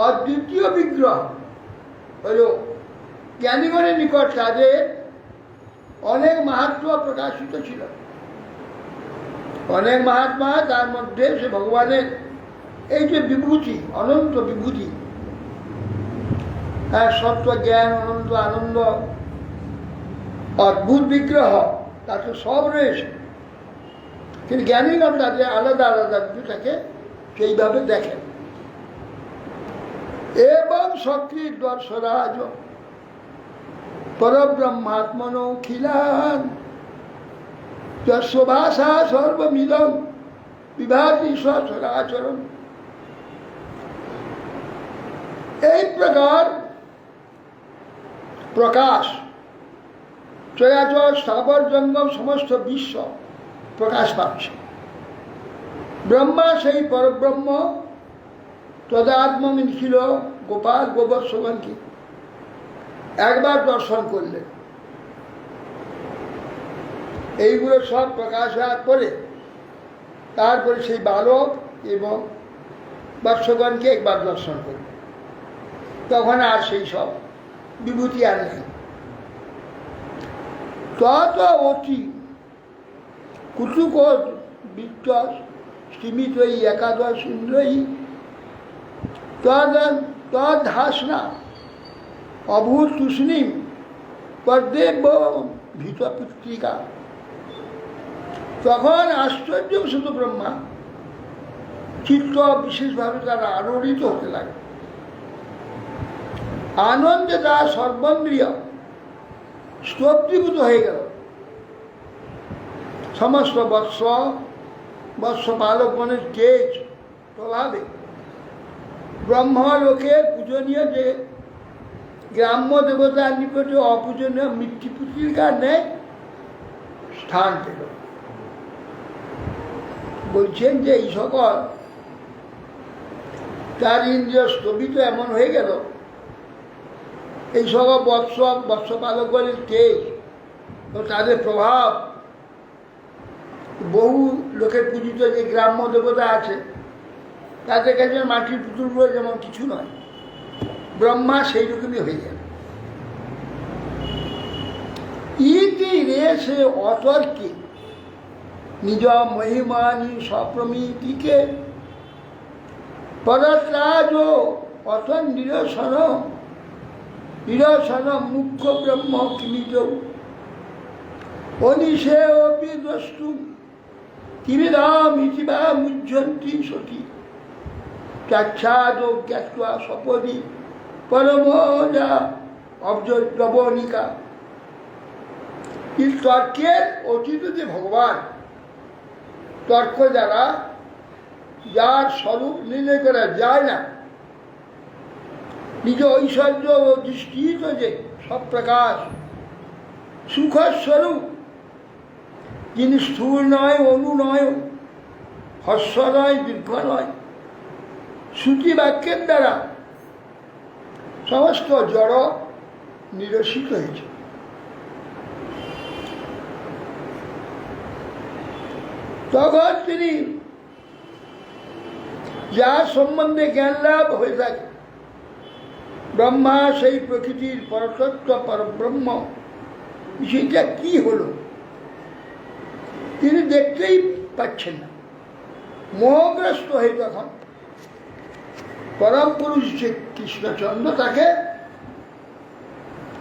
অদ্বিতীয় বিগ্রহ হল জ্ঞানীগণের নিকট তাদের অনেক মাহাত্ম্য প্রকাশিত ছিল। অনেক মহাত্মা, তার মধ্যে সে ভগবানের এই যে বিভূতি অনন্ত বিভূতি সত্য জ্ঞান অনন্ত আনন্দ অদ্ভুত বিগ্রহ তাতে সব রয়েছে, কিন্তু জ্ঞানীগণ তাদের আলাদা আলাদা দুটাকে সেইভাবে দেখেন। এবং সক্রিয় দর্শরাজ পরব্রহ্মাত্মনো খিলান যশোভাষা সর্বমিদং বিভাতি সচরাচরণ। এই প্রকার প্রকাশ চরাচর স্থাবর জঙ্গম সমস্ত বিশ্ব প্রকাশ পাচ্ছে। ব্রহ্মা সেই পরব্রহ্ম তদাত্ম নিখিল গোপাল গোবর্ষগণকে একবার দর্শন করলেন। এইগুলো সব প্রকাশ হওয়ার পরে তারপরে সেই বালক এবং বৎসগণকে একবার দর্শন করলেন। তখন আর সেই সব বিভূতি আর নেই। তত অতি কুতুক বৃত্ত স্তিমিত একাদশ ইন্দ্রয়ী তদ্ধাসনা অভূত তুষ্ণীম পরদেব ভীতপুত্রিকা। তখন আশ্চর্য শুধু ব্রহ্মা চিত্ত বিশেষভাবে তারা আলোড়িত হতে লাগে। আনন্দে তারা সর্বেন্দ্রিয় স্তব্ধীভূত হয়ে গেল। সমস্ত বৎস বালকগণের তেজ প্রভাবে ব্রহ্মলোকের পূজনীয় যে গ্রাম্য দেবতার নিকটে অপূজনীয় মৃত্যুপুত্রিকার নেই স্থান পেল। বলছেন যে এই সকল তার ইন্দ্রিয় স্থবিত এমন হয়ে গেল, এই সকল বৎসপালকের তেজ ও তাদের প্রভাব বহু লোকের পূজিত যে গ্রাম্য দেবতা আছে তাদের কাছে মাটির পুতুলগুলো যেমন কিছু নয়, ব্রহ্মা সেই রকমই হয়ে যাবে। ইতি রে সে অতর্কে নিজ মহিমানি স্বপ্রমিতিকে পরত্রাজ অথন নিরসন মুখ্য ব্রহ্ম কিমিত অনিশে অপি দ্রষ্টু কিমিদাম ইতিবা মুহ্যন্তি সতী চাচ্ছাদ জ্ঞাত্বা সপদি পরমজা অব্জবনিকা। এই তর্কের অতীত যে ভগবান, তর্ক দ্বারা যার স্বরূপ নির্ণয় করা যায় না, নিজ ঐশ্বর্য ও দৃষ্টিত যে সব প্রকাশ সুখস্বরূপ, যিনি স্থূল নয়, অনু নয়, হস্য নয়, দীর্ঘ নয়, শ্রুতি বাক্যের দ্বারা সমস্ত জড় নিরসিত হয়েছে। তখন তিনি যার সম্বন্ধে জ্ঞান লাভ হয়ে থাকে, ব্রহ্মা সেই প্রকৃতির পরতত্ত্ব পরব্রহ্ম, সেটা কি হলো তিনি দেখতেই পাচ্ছেন না। মোহগ্রস্ত হয়ে তখন পরম পুরুষ যে কৃষ্ণচন্দ্র তাকে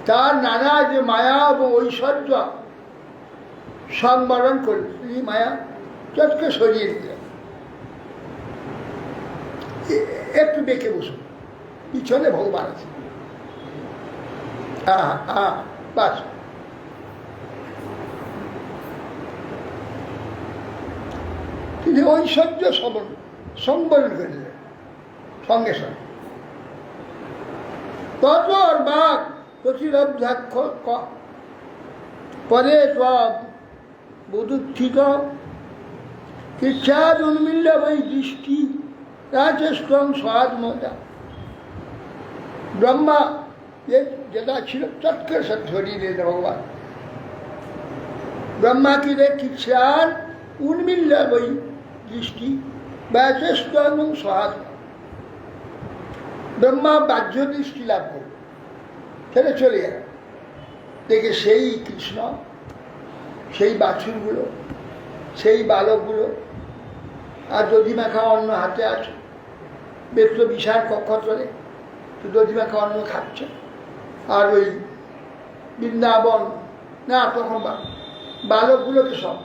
তার নানা যে মায়া এবং ঐশ্বর্য সংবরণ করল, তিনি মায়া চটকে সরিয়ে দিলেন। একটু বেঁকে বসুন, পিছনে ভগবান আছে। বাস তিনি ঐশ্বর্য সংবরণ করে দিলেন সঙ্গে সঙ্গে। তৎপর বাক প্রতিরব্ধাক্ষর পরে বোধুত্থিত কৃচ্ছাদ উন্মিল্য বৈ দৃষ্টি রাজস্ত্রং স্বাদমতা। ব্রহ্মা যেটা ছিল চটকে সরিয়ে দিলেন ভগবান। ব্রহ্মা কি রে কৃচ্ছাদ উন্মিল্য বৈ দৃষ্টি রাজস্ত্র এবং স্বাদ। ব্রহ্মা বাহ্য দৃষ্টি লাভ করল, সেটা চলে গেল। দেখে সেই কৃষ্ণ, সেই বাছুরগুলো, সেই বালকগুলো, আর দধি মাখা অন্ন হাতে আছে, বেত্র বিশাল কক্ষতলে দধি মাখা অন্ন খাচ্ছে। আর ওই বৃন্দাবন না, তখন বালকগুলোকে সব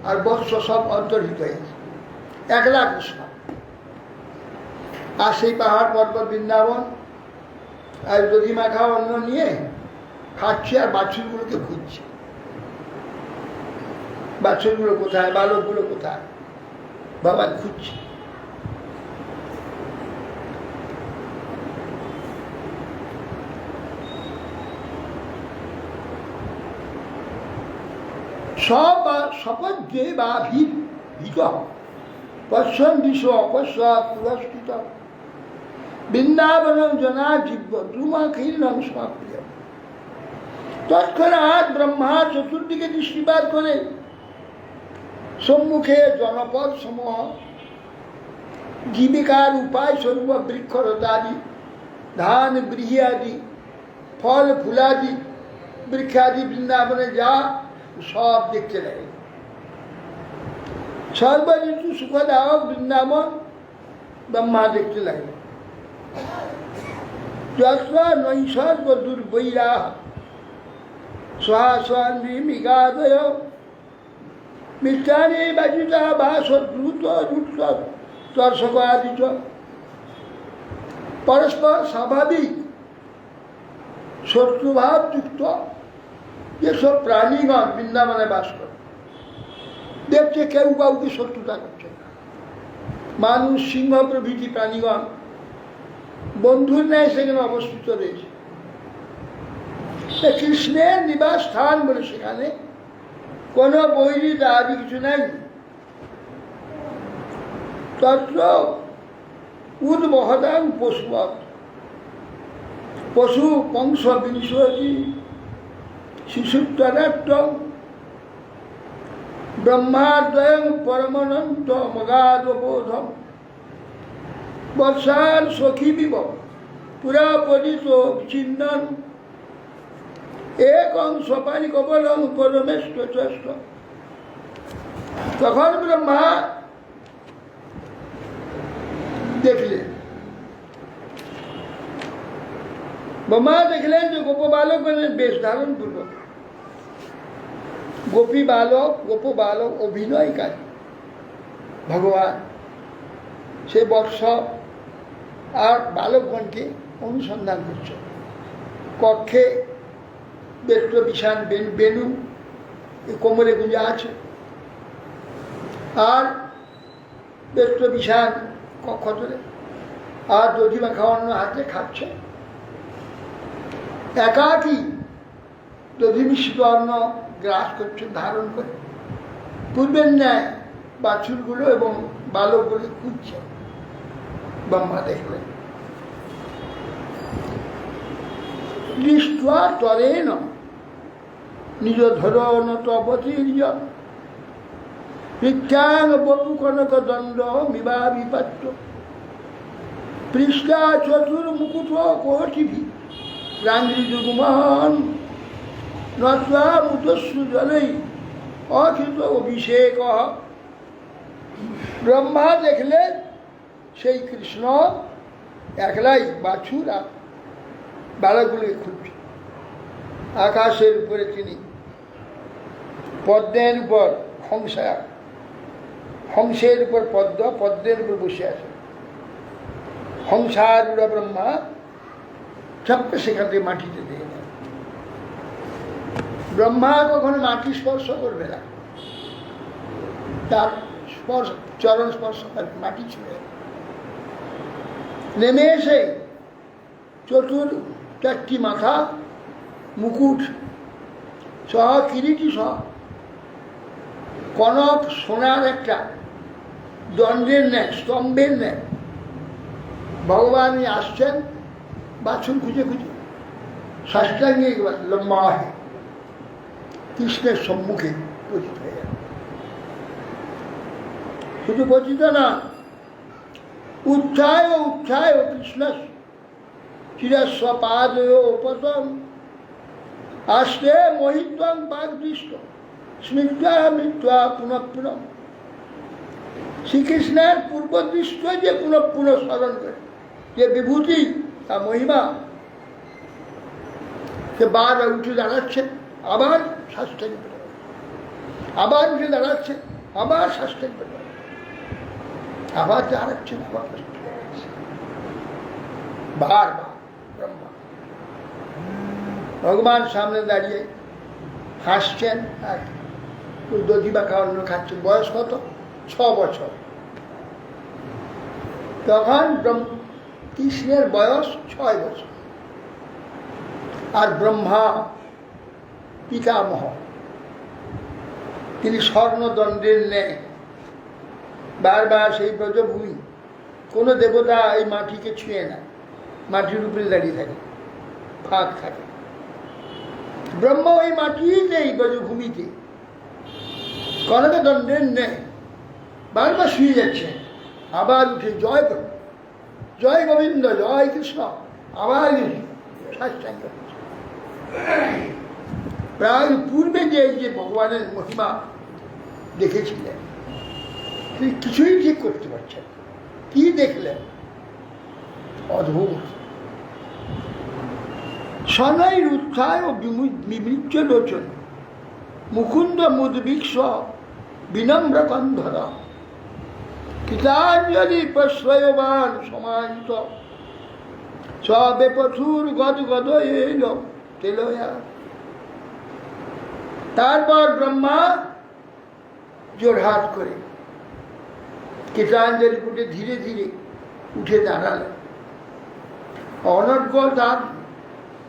আর বৎস সব অন্তর্হিত হয়েছে, একলা কৃষ্ণ। আর সেই পাহাড় পর্বত বৃন্দাবন আর দধি মাখা অন্ন নিয়ে খাচ্ছে, আর বাছুরগুলোকে খুঁজছে। বাছুরগুলো কোথায়, বালকগুলো কোথায়, ভগবান খুঁজছে। সব সপদ্যে বা ভীত পশ্চন দিশ অপশ্চাৎ পুরস্কৃত বৃন্দাবন জনা জীব দ্রুমাখীর্ণং সমাপ্রিয়। তৎক্ষণাৎ ব্রহ্মা চতুর্দিকে দৃষ্টিপাত করে সম্মুখে জনপদ সমূহ, জীবিকার উপায় স্বরূপ বৃক্ষলতাদি, ধান গৃহাদি, ফল ফুলাদি, বৃক্ষাদি বৃন্দাবনে যা সব দেখতে লাগে। সর্বঋতু সুখদায়ক বৃন্দাবন ব্রহ্মা দেখতে লাগে। যত্র নৈসর্গ দুর্বৈরা স্বাস্বান্বিগাদয় মিষ্টানে বাজিতা বাস দ্রুত দ্রুত দর্শক আদিত পরস্পর স্বাভাবিক শত্রুভাবযুক্ত যেসব প্রাণীগণ বৃন্দাবনে বাস করে, দেখছে কেউ কাউকে শত্রুতা করছে না। মানুষ, সিংহ প্রভৃতি প্রাণীগণ বন্ধুর ন্যায় সেখানে অবস্থিত রয়েছে। কৃষ্ণের নিবাস স্থান বলে সেখানে কোনো বৈরী দাবি কিছু নাই। তত্র উদ্বহদাং পশুবৎ পশু পংস বিংশতি শিশুত্তরাট্টং ব্রহ্মাদ্বয়ং পরমানন্ত মগাদবোধম বর্ষার সখীবিব পুরা পরিত চিহ্নন একং সপানি কবলং পরমেষ্ট চেষ্ট। তখন ব্রহ্মা দেখলেন, যে গোপ বালক বেশ ধারণ পূর্বক গোপ বালক অভিনয়কারী ভগবান সে বর্ষ আর বালকগণকে অনুসন্ধান করছে। কক্ষে বেত্র বিষাণ বেনু কোমরে গুঁজা আছে, আর বেত্র বিষাণ কক্ষ ধরে, আর দধিমা খাওয়ানো হাতে খাচ্ছে। একাকী দধিমিশ্রিত অন্ন গ্রাস করছেন ধারণ করে। পূর্বের ন্যায় বাছুরগুলো এবং বালকগুলো খুঁজছে। ব্রহ্মা দেখলেন, দৃष्ट्वा त्वरेण निज धरण तपतीर्य पृथ्यां बपु कनक दंड मिवा विपत्त पृष्ठा चतुर्मुकुट कोटिभि रांगिजुगुमान नत्वा मुतस्सु जलै अखित अभिषेक। ब्रह्मा देखलेन সেই কৃষ্ণ একলাই বাছুর আর বালকগুলিকে খুঁজছে। আকাশের উপরে তিনি পদ্মের উপর হংসের উপর পদ্মের উপর বসে আছেন। হংসারূঢ় ব্রহ্মা চাপকে সেখান থেকে মাটিতে দিয়ে দেন। ব্রহ্মা কখনো মাটি স্পর্শ করবে না, তার স্পর্শ চরণ স্পর্শ মাটি ছুঁয়ে নেমে এসে চারটি মাথা, মুকুট সহ, কিরিটি সহ, কনক সোনার একটা দণ্ডের ন্যায়, স্তম্ভের ন্যায় ভগবান আসছেন বাছুর খুঁজে খুঁজে সাষ্টাঙ্গে লম্বা হয় কৃষ্ণের সম্মুখে পতিত হয়ে গেল। শুধু পতিত না, উত্থায় কৃষ্ণ চিরস্বপাদোপতম আসতে মোহিত্বং বাগদৃষ্ট স্নিগ্ধা মৃত্যা পুনঃ পুনঃ। শ্রীকৃষ্ণের পূর্বদৃষ্ট যে পুনঃ পুনঃ স্মরণ করে, যে বিভূতি, তা মহিমা, সে বারবার উঠে দাঁড়াচ্ছে, আবার শ্বাসটাকে পেতে, আবার উঠে দাঁড়াচ্ছে, আবার শ্বাসটাকে পেতে, আবার দাঁড়াচ্ছেন, আবার বারবার। ব্রহ্মা ভগবান সামনে দাঁড়িয়ে হাসছেন আর দধিবা খাওয়ানো খাচ্ছেন। বয়স কত? 6 বছর। তখন কৃষ্ণের বয়স 6 বছর। আর ব্রহ্মা পিতামহ, তিনি স্বর্ণদণ্ডের ন্যায় বারবার সেই ব্রজভূমি, কোনো দেবতা এই মাটিকে ছুঁয়ে না, মাটির উপরে দাঁড়িয়ে থাকে, ফাঁক থাকে। ব্রহ্মা ওই মাটিতে, এই ব্রজভূমিতে কনকদণ্ডের ন্যায় বারবার শুয়ে যাচ্ছে, আবার উঠে জয় ব্রহ্ম, জয় গোবিন্দ, জয় কৃষ্ণ, আবার সাষ্টাঙ্গ। প্রায় পূর্বে যে ভগবানের মহিমা দেখেছিলেন, তিনি কিছুই ঠিক করতে পারছেন। কি দেখলেন? অদ্ভুত। শনৈর উত্থায় ও বিমৃচ্য লোচন মুকুন্দ মুদ্বিক্ষ বিনম্র কন্ধর কৃতাঞ্জলি প্রশ্রয়বান সমাহিত সবে পথুর গদ গদ এলো তেলয়া। তারপর ব্রহ্মা জোড়হাত করে কৃতাঞ্জলি কুটে ধীরে ধীরে উঠে দাঁড়ালেন। অনর্গল তার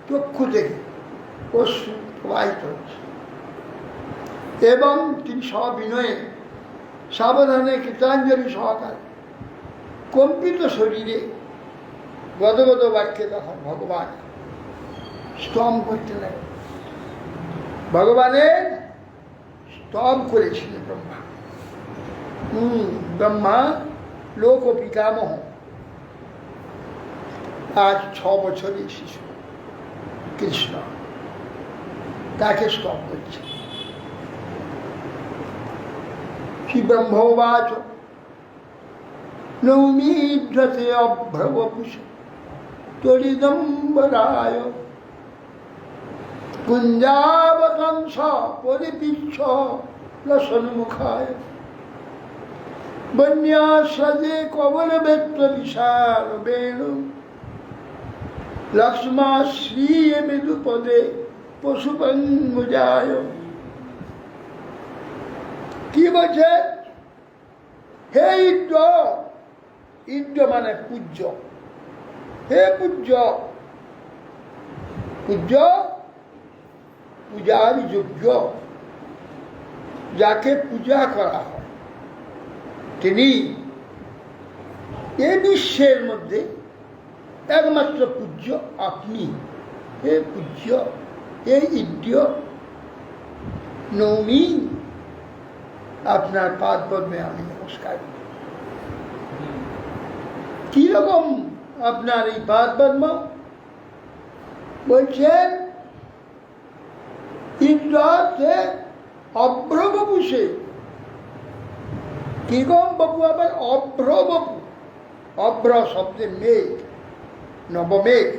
চক্ষু থেকে অশ্রু প্রবাহিত হচ্ছে এবং তিনি সবিনয়ে সাবধানে কৃতাঞ্জলি সহকারে কম্পিত শরীরে গদগদ বাক্যে তখন ভগবান স্তম করতে লাগে। ভগবানের স্তব করেছিলেন ব্রহ্মা। ব্রহ্মা লোক পিতামহ, আজ 6 বছরের শিশু কৃষ্ণ তাকে স্তব করছে। শ্রী ব্রহ্মবাচ নৌমীধ্রতে অভ্রবপুষ তরিদম্বরায় কুঞ্জাবতংস পরিপিচ্ছ রসন্মুখায় বন্যাশ্রজে কবল বেত্র বিশাল বেণু লক্ষ্মা শ্রী মৃদুপদে পশুপঙ্গুজায়। কি বলছে? হে ইন্দ্র, ইন্দ্র মানে পূজ্য, হে পূজ্য, পূজ্য পূজার যোগ্য, যাকে পূজা করা হয় তিনি এ বিশ্বের মধ্যে একমাত্র পূজ্য আপনি। হে পূজ্য, হে ইন্দ্র, নৌমি, আপনার পাদ পদ্মে আমি নমস্কার। কিরকম আপনার এই পাদ পদ্ম? বলছেন ইন্দ্রতে অভ্রবপুষে। কিরকম বাবু? আবার অভ্রবপু, অভ্র শব্দে মেঘ, নবমেঘ,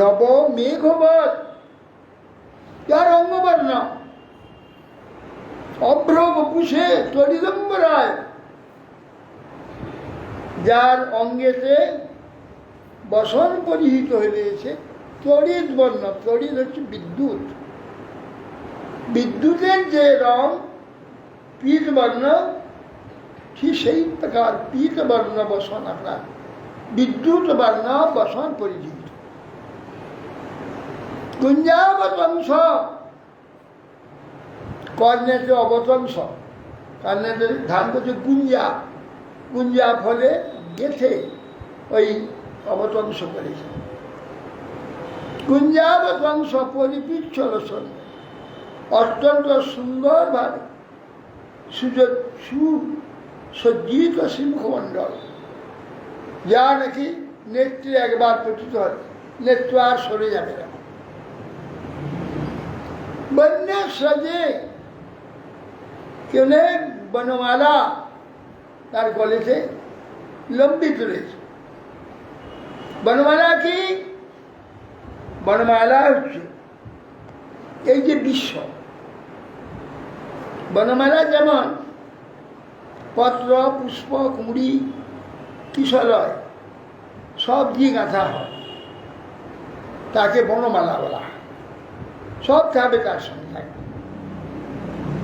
নবমেঘবৎ, যার অঙ্গবর্ণ অভ্রবপুষে তরিদম্বরায়, যার অঙ্গেতে বসন পরিহিত হয়ে রয়েছে তড়িৎ বর্ণ। তড়িৎ হচ্ছে বিদ্যুৎ, বিদ্যুতের যে রং পীত বর্ণ, ঠিক সেই প্রকার পীত বর্ণ বসন আপনার বিদ্যুৎ বর্ণ বসন পরিহিত। কুঞ্জাবতংস, কর্ণেতে অবতংস, কর্ণেতে ধান করছে গুঞ্জা, গুঞ্জা ফলে গেথে ওই অবতংস করেছে। কুঞ্জাবতংস পরিপিচ্ছ রসন, অত্যন্ত সুন্দরভাবে সুসজ্জিত সিংহমণ্ডল, যা নাকি নেত্রে একবার পতিত হয় নেত্র আর সরে যাবে না। বন্যা সাজে কেউ বনমালা তার গলেতে লম্বিত রয়েছে। বনমালা কি? বনমালা হচ্ছে এই যে বিশ্ব। বনমালা যেমন পত্র, পুষ্প, কুঁড়ি, কিশলয় সব দিয়ে গাঁথা হয়, তাকে বনমালা বলা হয়। সব থাকবে তার সঙ্গে থাকবে।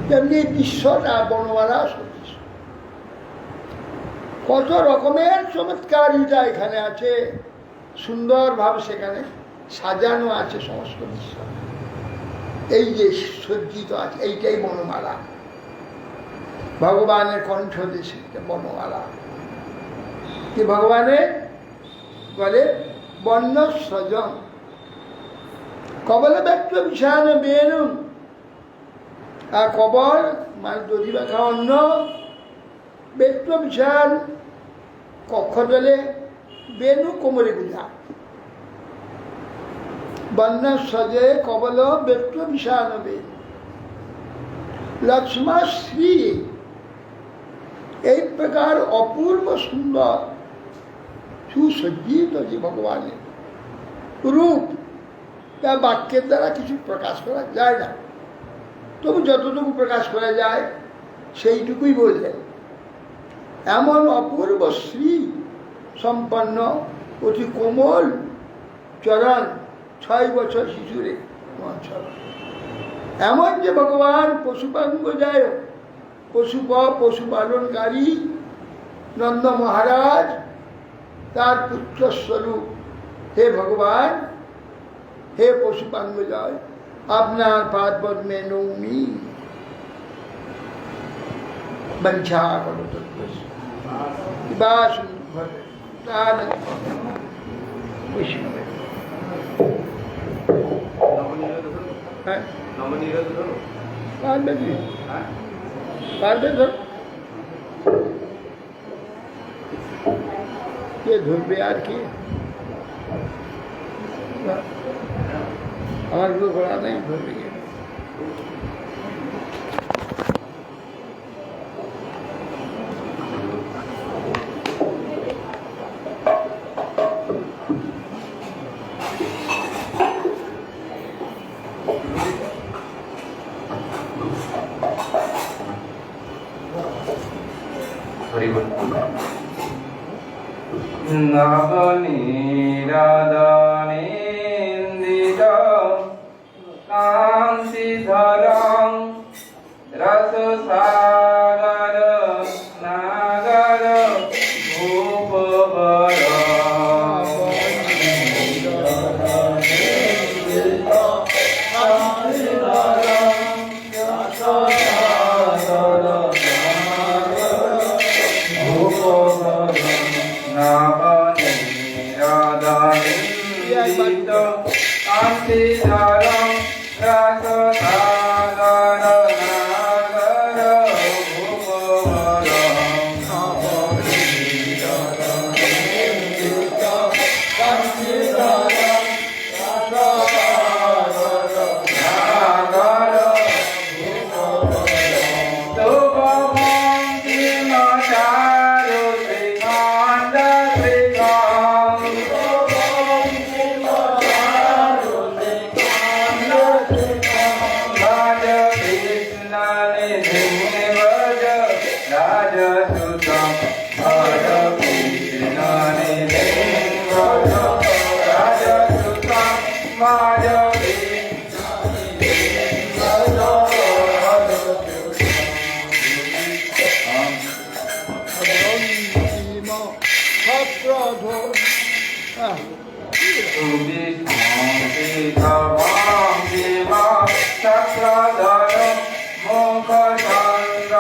তেমনি বিশ্বটা বনমালা সদৃশ। কত রকমের চমৎকারিতা এখানে আছে, সুন্দরভাবে সেখানে সাজানো আছে সমস্ত বিশ্ব। এই যে সজ্জিত আছে এইটাই বনমালা, ভগবানের কণ্ঠ দেশে বনমালা। কি ভগবানের বলে বন্য সজন কবল ব্যক্ত বিশাল বেনু, আর কবল মানে দধি মাখা অন্ন, ব্যক্ত বিশাল কক্ষতলে, বেনু কোমরে গুজা। বন্য সজে কবল ব্যক্ত বিশাল বেন লক্ষ্মা শ্রী। এই প্রকার অপূর্ব সুন্দর সুসজ্জিত যে ভগবানের রূপ, তা বাক্যের দ্বারা কিছু প্রকাশ করা যায় না। তবু যতটুকু প্রকাশ করা যায় সেইটুকুই বললেন। এমন অপূর্ব শ্রী সম্পন্ন অতি কোমল চরণ, 6 বছর শিশুরে তোমার চরণ। এমন যে ভগবান পশুপাঙ্গ যায়, পশুপালনকারী নন্দ মহারাজ তার পুত্রস্বরূপ। হে ভগবান, হে পশুপাঙ্গ যায়, আপনার পাদ পদ্মে নৌমি বঞ্ছা করো কে ধরবে আর কি? আমার কোনো করা নেই, ধরবে কে? নবনীরাদানিন্দিত কান্তিধরং রসসাগর নাগর ভূপবর নবনীরাদানিন্দিত কান্তিধরং রসসাগর নাগর ভূপবর চক্রধর মুখ চন্দ্র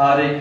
Hare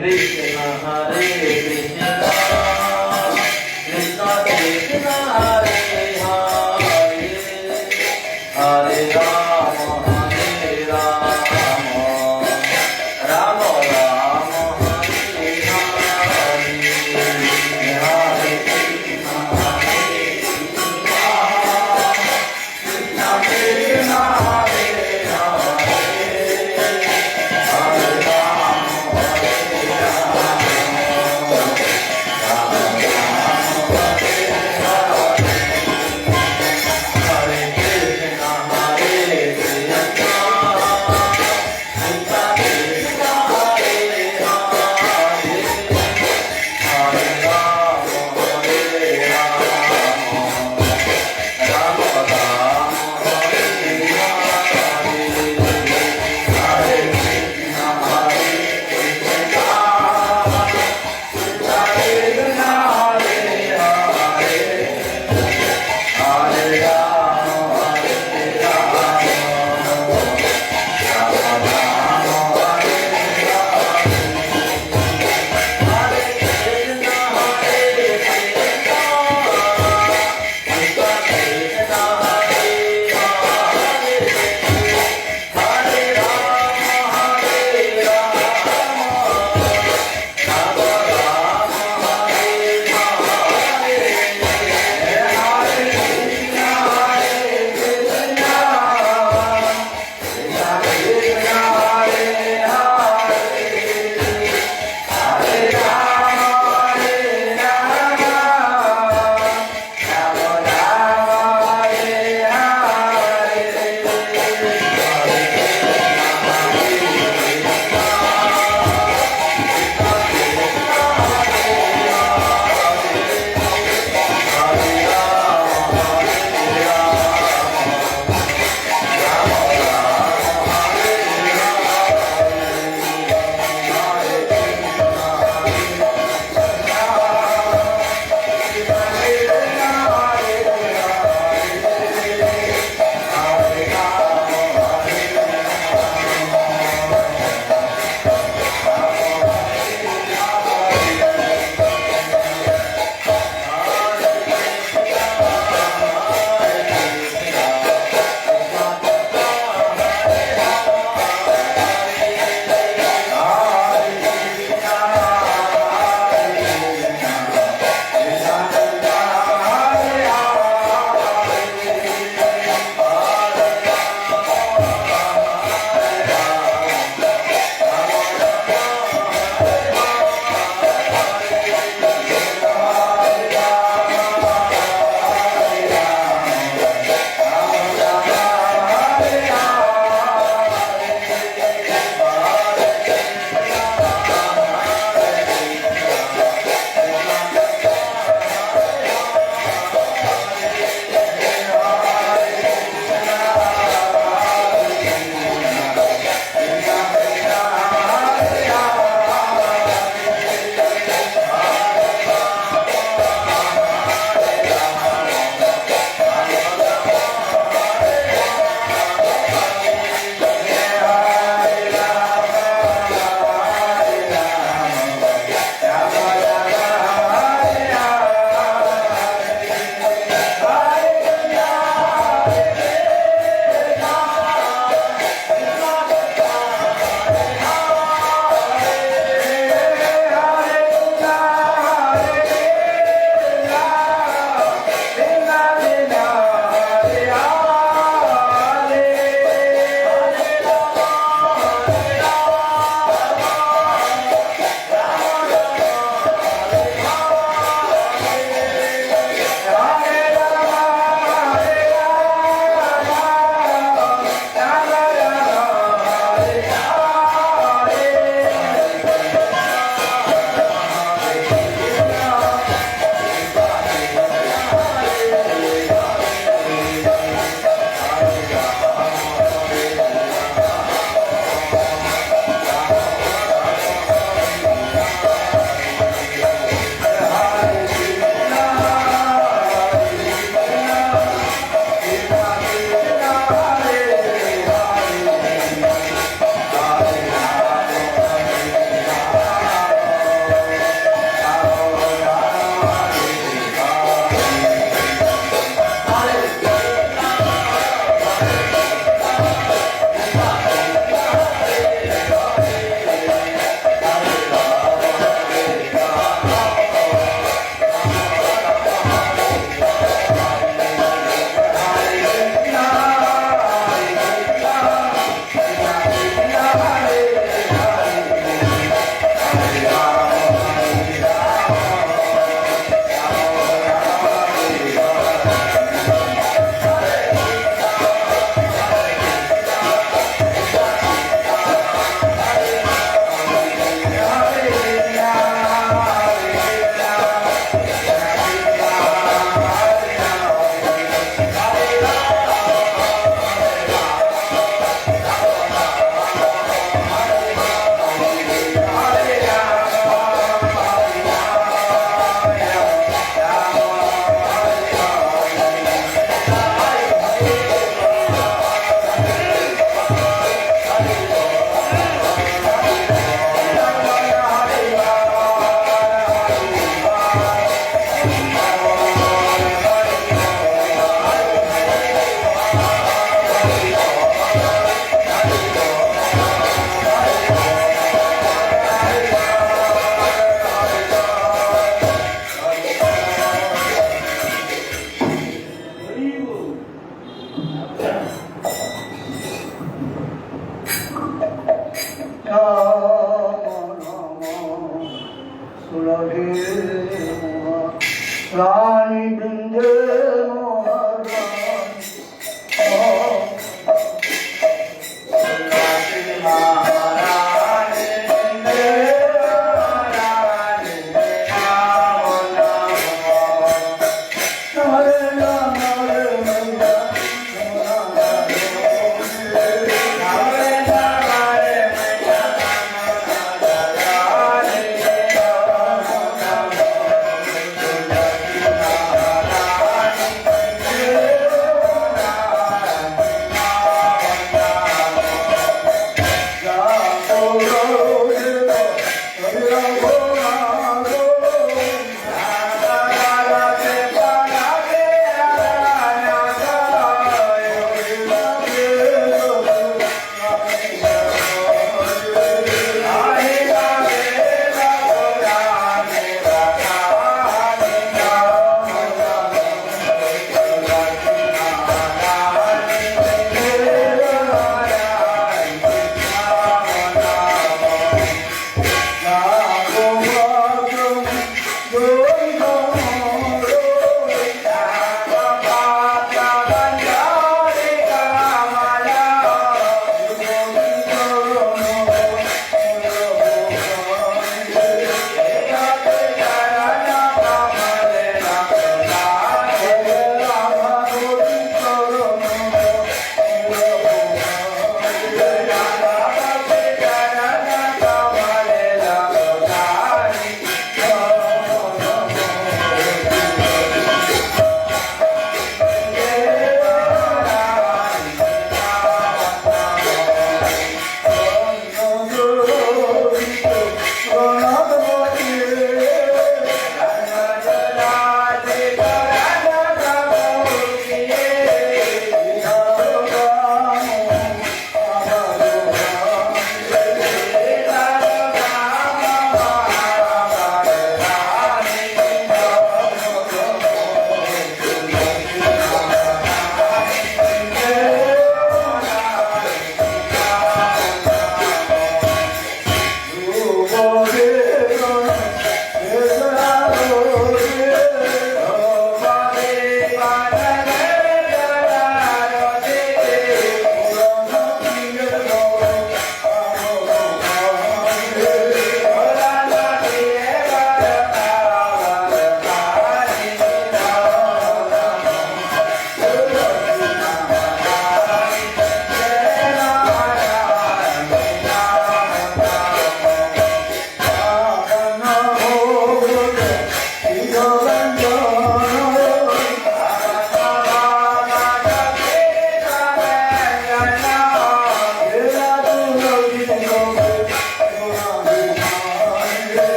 রানী বৃন্দে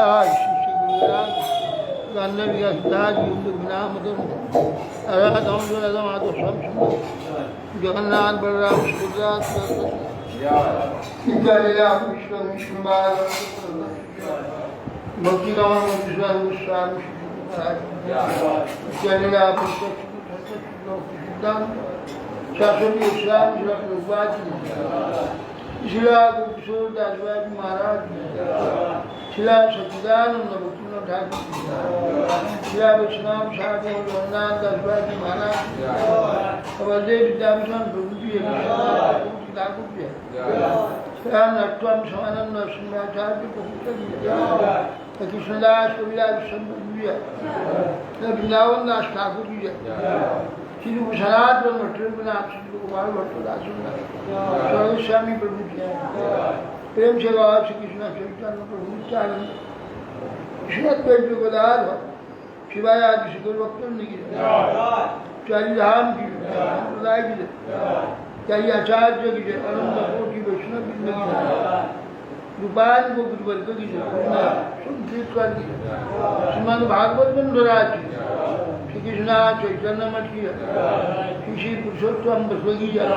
जय श्री श्री गुरुराम गांधर व्यासदास युग नाम मदन राधम राधम आदो सब जगन्नाथ बलराम सुभद्रा लीला विष्णु विष्णुवाद भक्ति कमल विश्वास गोस्वामी लीला शास्त्री इस्लाम शिला प्रभुपाद शिला किशोर दासवाजी महाराज शिला सच्चिदानंद भक्तिनाथ ठाकुर शिला वैष्णव साधु रघुनाथ दासवाजी महाराज अवधे विद्याभूषण प्रभु जी ठाकुर जी नट्वम समानंद सिंहाचार्य प्रभु कृष्णदास कविराज वृंदावन दास ठाकुर जी श्री सनातन भट्टनाथ श्री कुमार भट्टदास स्वामी प्रभु जी प्रेम से बाबा श्री कृष्ण चैतन्य प्रभु नित्यानंद श्रीमद्वैत गोदार शिवाय आदि शिखर वक्तव्य की चारी धाम की संप्रदाय की चारी आचार्य की जय अनंत कोटि वैष्णव की रूपान को गुरुवर्ग की जय श्रीमद भागवत महाराज की श्री कृष्णा चैतन्य मठ की श्री श्री पुरुषोत्तम बसव की जय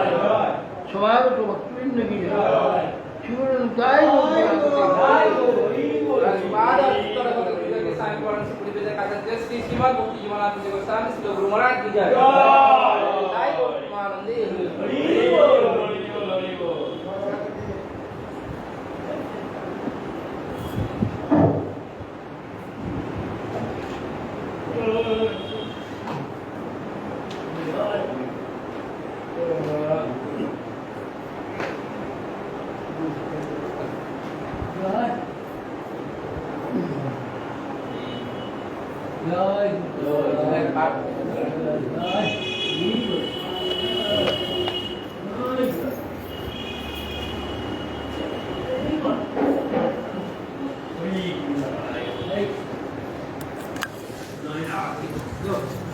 समागत भक्तवृंद की जय शिवनताय श्री श्रीमद भक्ति जीवनानंद गोस्वामी श्री गुरु महाराज की जय Good.